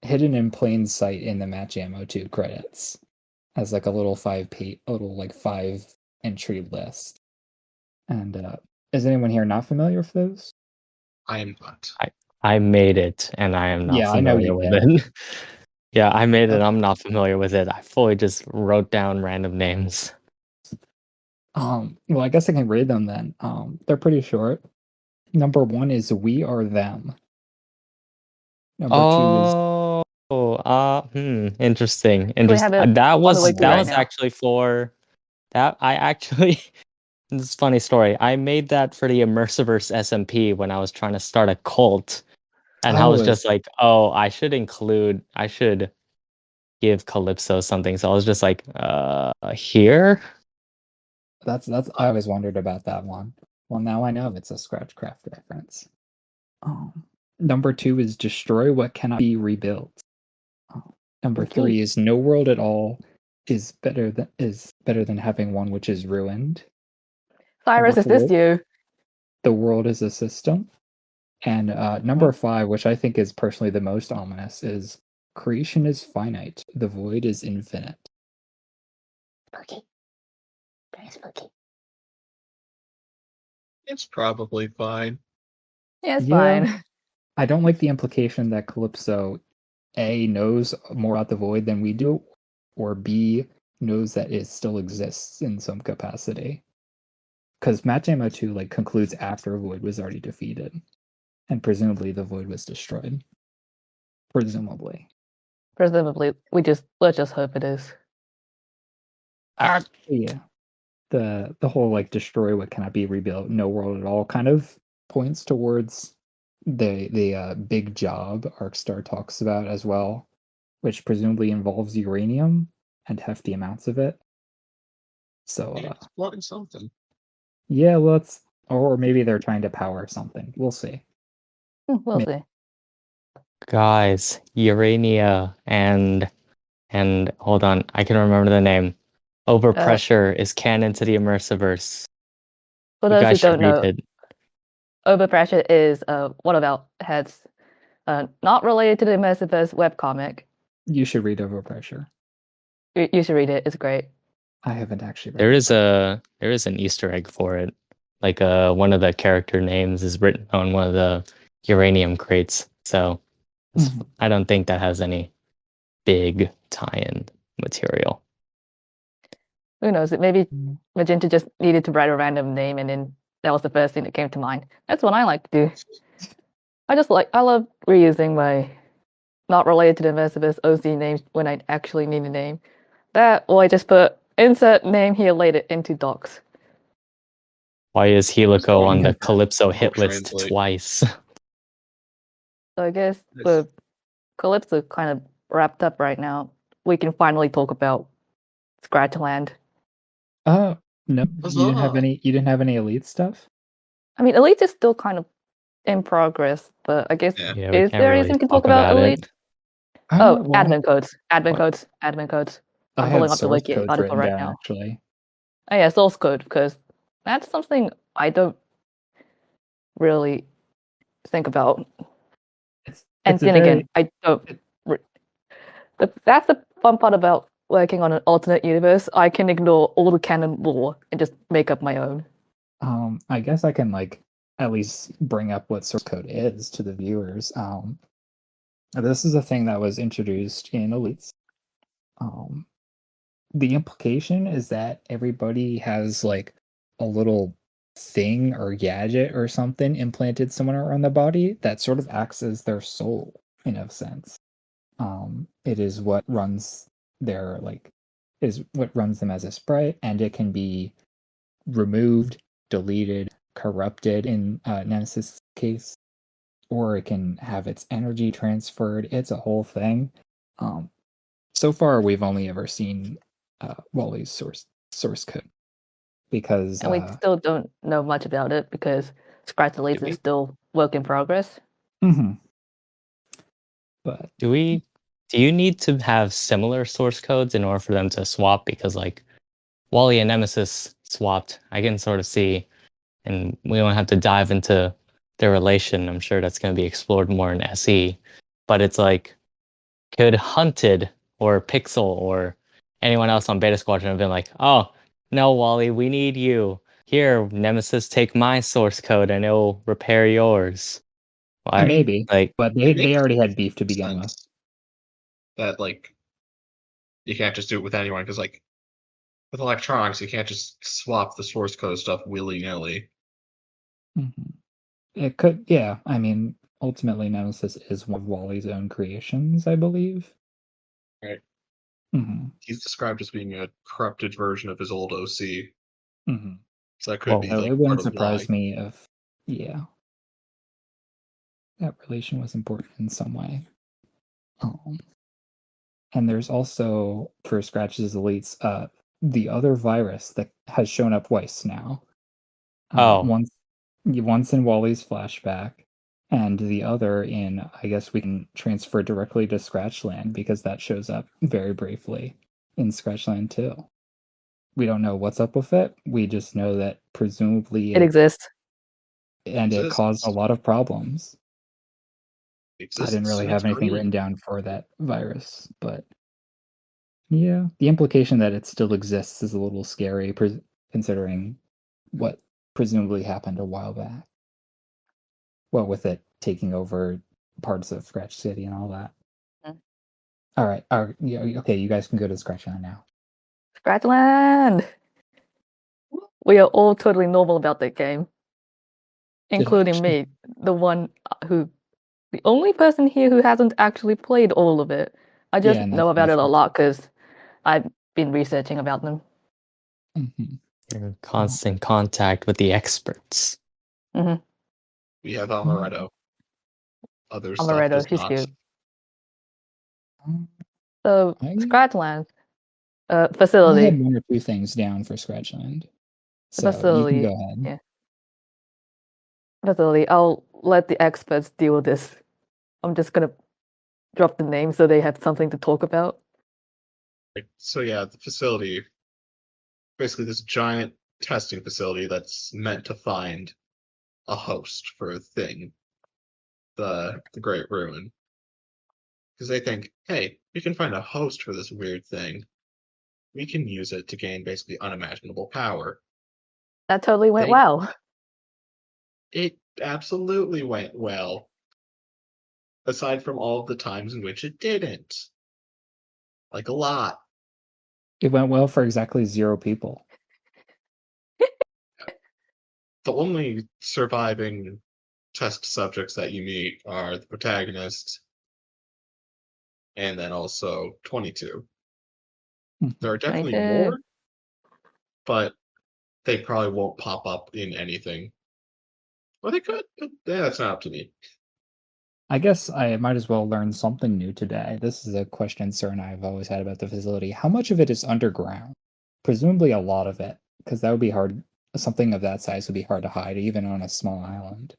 hidden in plain sight in the Matt Jam 2 credits as like a little 5 entry list. And is anyone here not familiar with those? I am not. I made it, and I am not familiar with it. Yeah, I made it. I'm not familiar with it. I fully just wrote down random names. Well, I guess I can read them then. They're pretty short. Number 1 is We Are Them. Number 2 is interesting. Interesting. That was actually for that. I actually this is a funny story. I made that for the Immersiverse SMP when I was trying to start a cult. And I was just like, oh, I should give Calypso something. So I was just like, here? That's I always wondered about that one. Well, now I know it's a Scratchcraft reference. Number 2 is Destroy What Cannot Be Rebuilt. Number 3 is No World at All is better than having one which is ruined. Cyrus, is this you? The world is a system. And number 5, which I think is personally the most ominous, is Creation is finite. The void is infinite. Spooky. Very spooky. It's probably fine. Yeah, it's fine. I don't like the implication that Calypso A knows more about the void than we do, or B knows that it still exists in some capacity. Because Matt Jam 2 like concludes after Void was already defeated. And presumably the void was destroyed. Presumably. Let's just hope it is. Yeah. The whole like destroy what cannot be rebuilt, no world at all kind of points towards the big job Arcstar talks about as well, which presumably involves uranium and hefty amounts of it. So it's plotting something. Yeah, or maybe they're trying to power something. We'll see. We'll see. Guys, Urania and hold on, I can remember the name. Overpressure is canon to the Immersiverse. For those who don't know, Overpressure is one of our heads, not related to the Immersiverse webcomic. You should read Overpressure. You should read it. It's great. I haven't actually read it. There is an Easter egg for it. Like one of the character names is written on one of the uranium crates. So I don't think that has any big tie-in material. Who knows? Maybe Magenta just needed to write a random name, and then that was the first thing that came to mind. That's what I like to do. I love reusing my not related to the Immersiverse OC names when I actually need a name. That, or I just put insert name here later into docs. Why is Helico on the Yeah. Calypso hit Google list Translate. twice? So I guess Yes. with Calypso kind of wrapped up right now, we can finally talk about Scratchland. No, you didn't have Huzzah! any. You didn't have any elite stuff. I mean, Elite is still kind of in progress, but I guess Yeah. Yeah, we is can't there really anything we can talk talk about about Elite? it. Oh, well, admin codes, admin what? codes, admin codes. I I'm had pulling up the source wiki codes article written right down now. actually. Oh yeah, source code, because that's something I don't really think about. And It's a then very again, I don't. That's the fun part about working on an alternate universe. I can ignore all the canon lore and just make up my own. I guess I can like at least bring up what source code is to the viewers. This is a thing that was introduced in Elites. The implication is that everybody has like a little thing or gadget or something implanted somewhere on the body that sort of acts as their soul in a sense. It is what runs their is what runs them as a sprite, and it can be removed, deleted, corrupted in Nemesis case, or it can have its energy transferred. It's a whole thing. So far, we've only ever seen Wally's source code because And we still don't know much about it because Scratch Elite Did we? is still work in progress. mhm. But Do you need to have similar source codes in order for them to swap? Because like Wally and Nemesis swapped, I can sort of see, and we don't have to dive into their relation. I'm sure that's going to be explored more in SE. But it's like, could Hunted or Pixel or anyone else on Beta Squadron have been like, oh, no, Wally, we need you. Here, Nemesis, take my source code and it'll repair yours. Why? maybe, Like, but It they makes already had beef to begin with. sense that like you can't just do it with anyone because like with electronics you can't just swap the source code stuff willy nilly. Mhm. It could, yeah. I mean, ultimately, Nemesis is one of Wally's own creations, I believe. Right. Hmm. He's described as being a corrupted version of his old OC, Hmm. so that could Whoa. be So like it part wouldn't of why. surprise me if, yeah, that relation was important in some way. And there's also for Scratch's Elites, the other virus that has shown up twice now. Oh, Once in Wally's flashback, and the other in I guess we can transfer directly to Scratchland because that shows up very briefly in Scratchland too. We don't know what's up with it. We just know that presumably It exists. it caused a lot of problems. I didn't Exists really and it's have anything green. written down for that virus, but yeah, the implication that it still exists is a little scary, considering what presumably happened a while back. Well, with it taking over parts of Scratch City and all that. Mm. All right, yeah, okay, you guys can go to Scratchland now. Scratchland! We are all totally normal about that game. Including me, the only person here who hasn't actually played all of it. I just Yeah, and know that's about it a me. lot because I've been researching about them. Mhm. you're in constant contact with the experts. Hmm. We have Amaretto. Other stuff Amaretto, does she's not. cute. Um, So, I Scratchland, I had facility. one or two things down for Scratchland, The so you can facility. go ahead. Yeah. Facility. I'll let the experts deal with this. I'm just gonna drop the name so they have something to talk about. So yeah, the facility, basically this giant testing facility that's meant to find a host for a thing, the Great Ruin. Because they think, hey, we can find a host for this weird thing. We can use it to gain basically unimaginable power. That totally went They well. It absolutely went well. Aside from all of the times in which it didn't. Like a lot. It went well for exactly 0 people. The only surviving test subjects that you meet are the protagonist and then also 22. There are definitely 22. more, but they probably won't pop up in anything. Well, they could, but that's not up to me. I guess I might as well learn something new today. This is a question Sir and I have always had about the facility. How much of it is underground? Presumably a lot of it, because that would be hard. Something of that size would be hard to hide, even on a small island.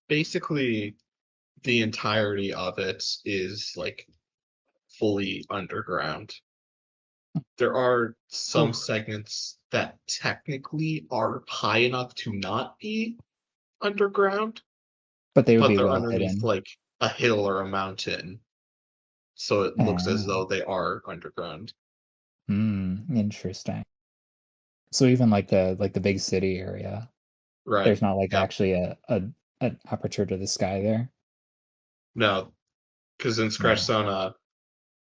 Basically, the entirety of it is like fully underground. There are some segments that technically are high enough to not be underground, But they would but be they're well underneath hidden. like a hill or a mountain. So it looks as though Oh. they are underground. Interesting. So even like the big city area, Right. there's not like Yeah. actually an aperture to the sky there. No, because in Scratch Yeah. Zone,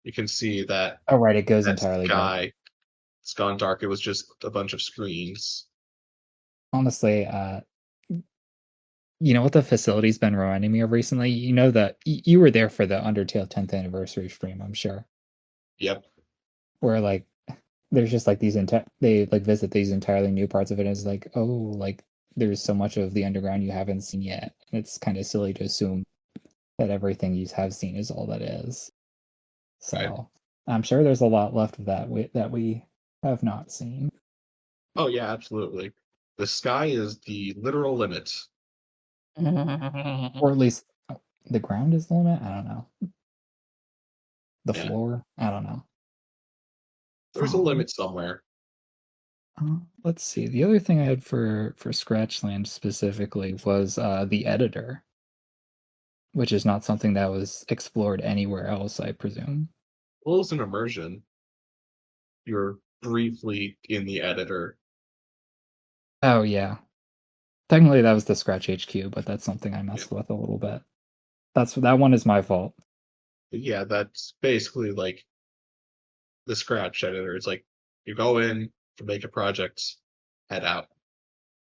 you can see that Oh right, it goes that entirely dark. sky, it's gone dark. It was just a bunch of screens. Honestly, you know what the facility's been reminding me of recently? You know that you were there for the Undertale 10th anniversary stream, I'm sure. Yep. Where like there's just like they like visit these entirely new parts of it and it's like, oh, like there's so much of the underground you haven't seen yet. It's kind of silly to assume that everything you have seen is all that is. So Right. I'm sure there's a lot left of that we have not seen. Oh yeah, absolutely. The sky is the literal limit. Or at least the ground is the limit. I don't know. The Yeah. floor. I don't know. There's a limit somewhere. Let's see. The other thing I had for Scratchland specifically was the editor, which is not something that was explored anywhere else, I presume. Well, it's an immersion. You're briefly in the editor. Oh yeah. Technically that was the Scratch HQ, but that's something I messed Yeah. with a little bit. That one is my fault. But yeah, that's basically like the Scratch editor. It's like you go in, you make a project, head out.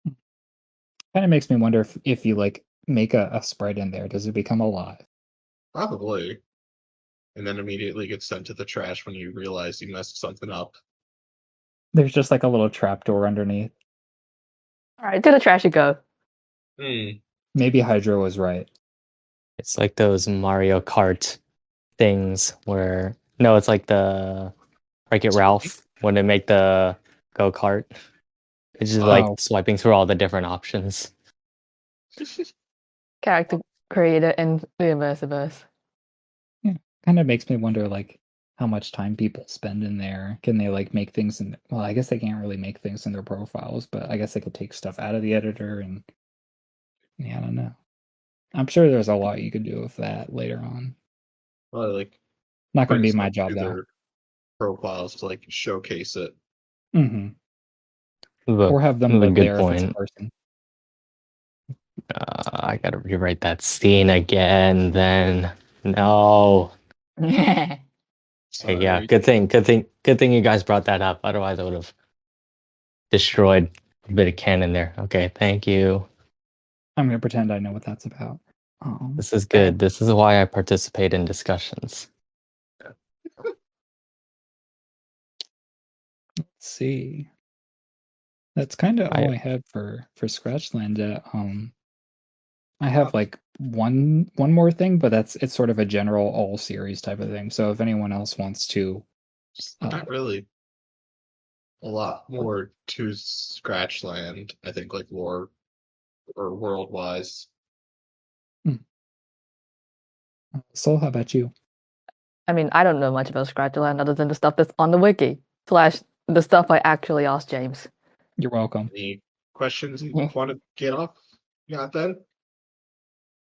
Kind of makes me wonder if you like make a sprite in there, does it become alive? Probably. And then immediately gets sent to the trash when you realize you messed something up. There's just like a little trapdoor underneath. Alright, to the trash you go. Maybe Hydro was right. It's like those Mario Kart things where no, it's like the Wreck-It Ralph when they make the go-kart. It's just like Oh. swiping through all the different options. Character creator in the Immersiverse. Kind of makes me wonder like how much time people spend in there. Can they like make things in well, I guess they can't really make things in their profiles, but I guess they could take stuff out of the editor and yeah, I don't know. I'm sure there's a lot you could do with that later on. Well, like Not gonna bring be my stuff job to though. their profiles to like showcase it. Mm-hmm. Look, Or have them a live good there if it's a point. person. I gotta rewrite that scene again. Then no. Hey, yeah, Sorry. good thing you guys brought that up. Otherwise, I would have destroyed a bit of canon there. Okay, thank you. I'm gonna pretend I know what that's about. This is good. This is why I participate in discussions. Let's see. That's kind of all I had for Scratchland. I have like one more thing, but it's sort of a general all series type of thing. So if anyone else wants to, Not really a lot more to Scratchland, I think, like lore or world wise. Soul, how about you? I mean, I don't know much about Scratchland other than the stuff that's on the wiki / the stuff I actually asked James. You're welcome. Any questions you want to get off? Got that?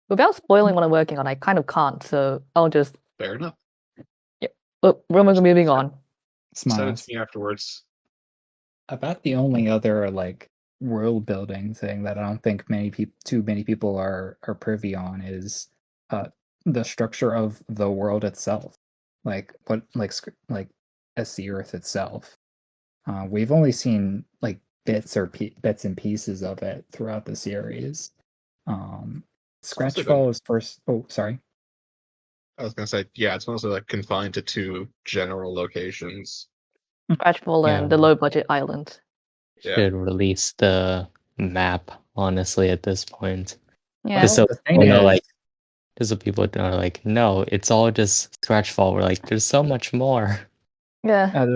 Without spoiling what I'm working on, I kind of can't, so I'll just. Fair enough. Look, we're moving on. Send it to Smiles. me afterwards. About the only other like world building thing that I don't think too many people are privy on is the structure of the world itself. Like what like SC Earth itself. We've only seen like bits and pieces of it throughout the series. Scratchfall is first. Oh, sorry. I was gonna say, yeah, it's mostly like confined to 2 general locations. Scratchfall and the low budget islands. Should release the map, honestly, at this point. Yeah. Just so the thing people know, is- like, just so people are like, no, it's all just Scratchfall. We're like, there's so much more. Yeah.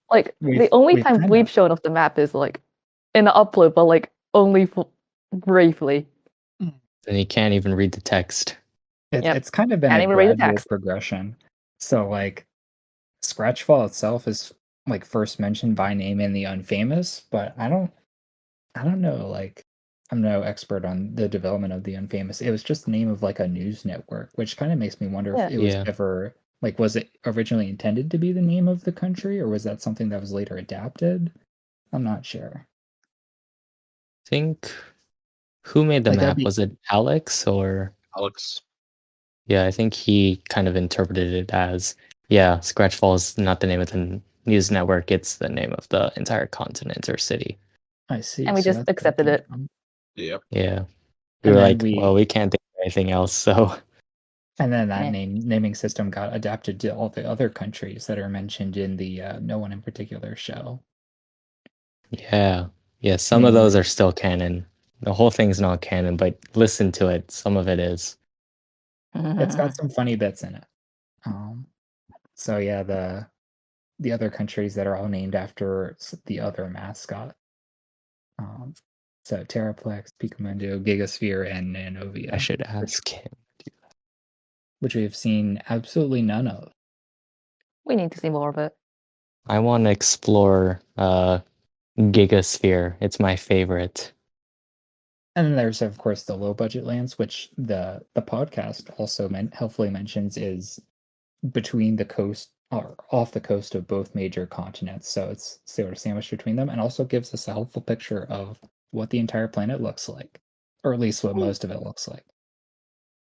Like the only we've time kinda- we've shown off the map is like in the upload, but like only briefly. And you can't even read the text. It's kind of been Can't a even read the gradual text. progression. So like Scratchfall itself is like first mentioned by name in the Unfamous, but I don't know, like I'm no expert on the development of the Unfamous. It was just the name of like a news network, which kind of makes me wonder if it was ever like, was it originally intended to be the name of the country, or was that something that was later adapted? I'm not sure. I think who made the Like, map? Was it Alex or Alex? Yeah, I think he kind of interpreted it as, yeah, Scratchfall is not the name of the news network, it's the name of the entire continent or city. I see. And we So just that's where accepted came it. from. Yep. Yeah. We And were then like, well, we can't think of anything else, so And then that Yeah. naming system got adapted to all the other countries that are mentioned in the No One in Particular show. yeah. Yeah, some of those are still canon. The whole thing's not canon, but listen to it. Some of it is. It's got some funny bits in it. So yeah, the other countries that are all named after the other mascot. So Terraplex, Pikamundo, Gigasphere, and Nanovia. I should ask him. Which we've seen absolutely none of. We need to see more of it. I want to explore Gigasphere. It's my favorite. And then there's of course the low budget lands, which the podcast also helpfully mentions is between the coast or off the coast of both major continents. So it's sort of sandwiched between them, and also gives us a helpful picture of what the entire planet looks like, or at least what most of it looks like.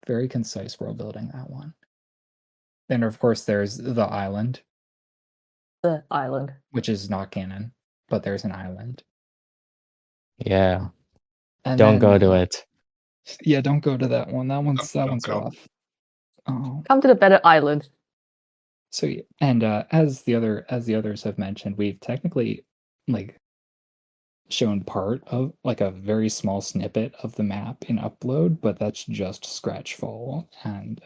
Very concise world building, that one. Then of course there's the island. The island. Which is not canon, but there's an island. Yeah. And don't go to it. Yeah, don't go to that one. That one's rough. Come to the better island. So and as the others have mentioned, we've technically like shown part of like a very small snippet of the map in upload, but that's just Scratchfall, and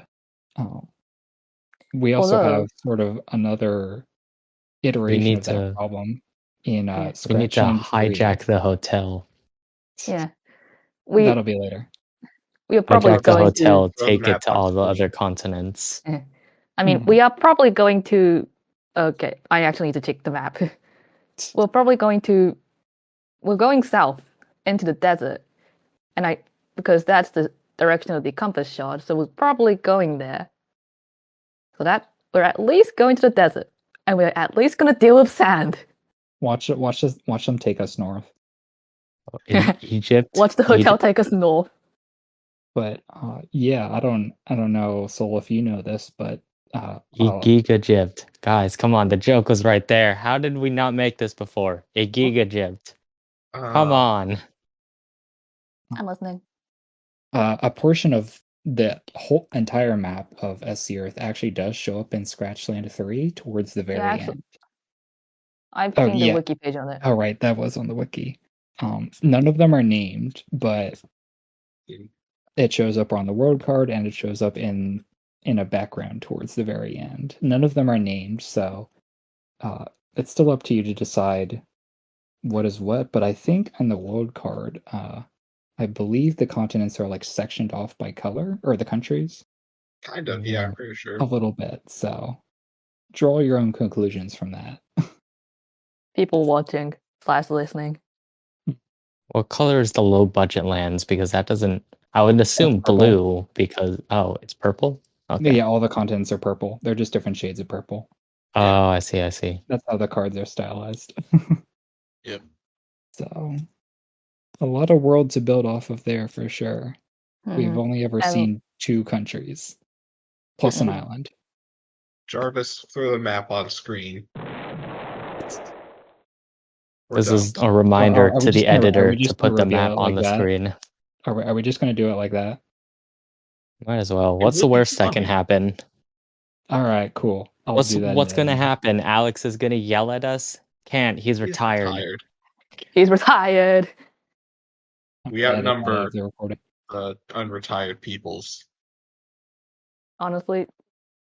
we also have sort of another iteration of that problem in we need to hijack 3. the hotel. Yeah, that'll be later. We are probably hijack the hotel, take it to all the other continents. I mean, we are probably going to. Okay, I actually need to check the map. We're going south into the desert, and because that's the direction of the compass shot, so we're probably going there. So that we're at least going to the desert, and we're at least gonna deal with sand. Watch them take us north. In Egypt. Watch the hotel take us north. But yeah, I don't know, Soul, if you know this, but Egypt. Guys, come on, the joke was right there. How did we not make this before? Egypt. Come on. I'm listening. A portion of the whole entire map of SC Earth actually does show up in Scratchland 3 towards the very end. I've seen the wiki page on it. Oh, right, that was on the wiki. None of them are named, but it shows up on the world card, and it shows up in a background towards the very end. None of them are named, so it's still up to you to decide what is what. But I think on the world card, I believe the continents are like sectioned off by color, or the countries. Kind of, yeah, I'm pretty sure. A little bit. So draw your own conclusions from that. People watching / listening. What color is the low budget lands? Because that doesn't. I would assume blue because it's purple. Okay. Yeah, all the continents are purple. They're just different shades of purple. Oh, I see. That's how the cards are stylized. Yep. So a lot of world to build off of there for sure. We've only ever seen 2 countries plus an island. Jarvis, throw the map on screen. We're This done. is a reminder Are we to the just gonna- are we editor just to gonna put the reveal map it on like the that? screen. Are we just going to do it like that? Might as well. What's the would be worst that can funny. happen? All right, cool. I'll do that. What's gonna editing. happen? Alex is gonna yell at us? Can't. He's retired. He's retired. I'm We gonna edit that outnumber after recording. the unretired peoples. Honestly,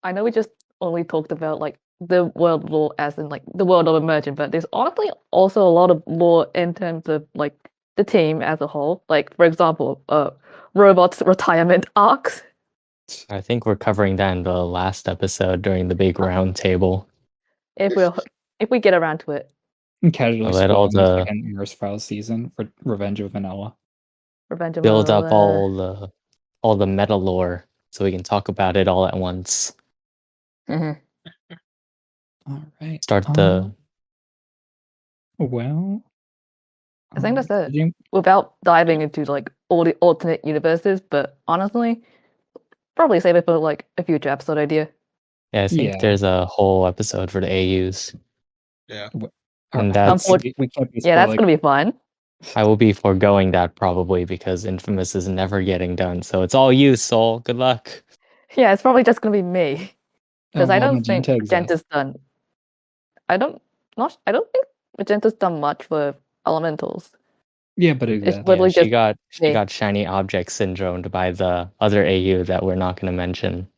I know we just only talked about like the world lore as in like the world of Emergent, but there's honestly also a lot of lore in terms of like the team as a whole. Like for example, robots retirement arcs. I think we're covering that in the last episode during the big round table. If we get around to it. And casually Let all spoiling the the second Immersifiles season for Revenge of Vanilla. Revenge of build up Vanilla. all the meta lore so we can talk about it all at once. Mhm. All right. Start the Well, I think that's it. did you- Without diving into like all the alternate universes, but honestly, probably save it for like a future episode idea. Yeah, I think Yeah. there's a whole episode for the AUs. Yeah. And that's we can't be Yeah, that's spoiling- gonna be fun. I will be foregoing that probably because Infamous is never getting done. So it's all you, Soul. Good luck. Yeah, it's probably just gonna be me. Because I well, don't think Magenta exists. Magenta's done. I don't think Magenta's done much for elementals. Yeah, but it It's exists. literally she just me. got shiny object syndromed by the other AU that we're not going to mention.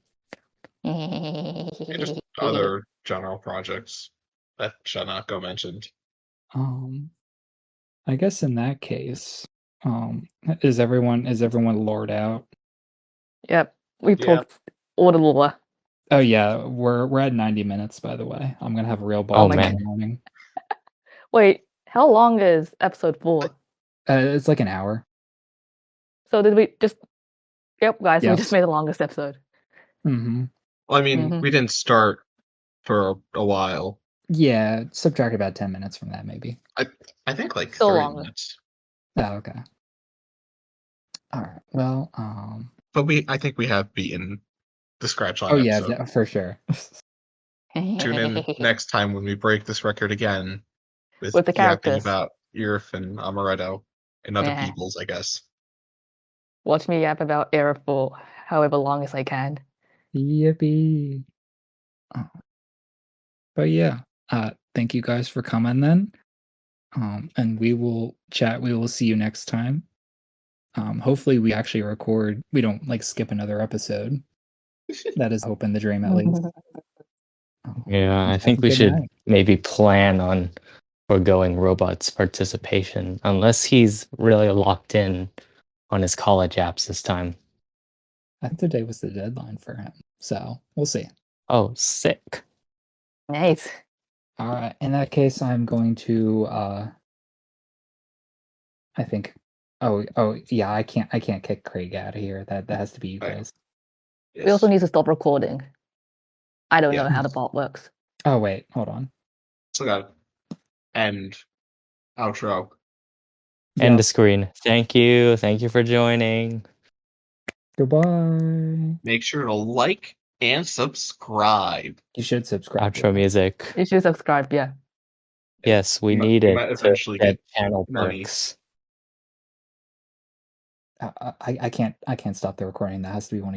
And just other general projects that Shanako mentioned. I guess in that case, is everyone lored out? Yep, we Yeah. talked all the lore. Oh yeah, we're at 90 minutes by the way. I'm gonna have a real Oh, ball in man. the morning. Wait, how long is episode 4? It's like an hour. So did we just? Yep, guys, we Yes. just made the longest episode. Mm-hmm. Well, I mean, Mhm. we didn't start for a while. Yeah, subtract about 10 minutes from that maybe. I think like So 3 long. minutes. Oh, okay. All right. Well, But I think we have beaten the Scratch Line oh yeah, episode. for sure. Tune in next time when we break this record again with With the yapping characters. about Irf and Amaretto and other Yeah. peoples, I guess. Watch me yap about Era for however long as I can. Yippee. But yeah, thank you guys for coming then. And we will chat. We will see you next time. Hopefully we actually record. We don't like skip another episode. That is hope and the dream at least. Yeah, I Have think a we good should night. maybe plan on foregoing Robot's participation unless he's really locked in on his college apps this time. I think today was the deadline for him. So we'll see. Oh, sick. Nice. All right. In that case, I'm going to I think oh yeah, I can't kick Craig out of here. That has to be you Right. guys. We also need to stop recording. I don't Yeah. know how the bot works. Oh wait, hold on. So got end outro. End Yeah. the screen. Thank you. Thank you for joining. Goodbye. Make sure to like and subscribe. You should subscribe. Outro music. You should subscribe, yeah. Yes, we You need might it to eventually get get channel money. perks. I can't stop the recording. That has to be one of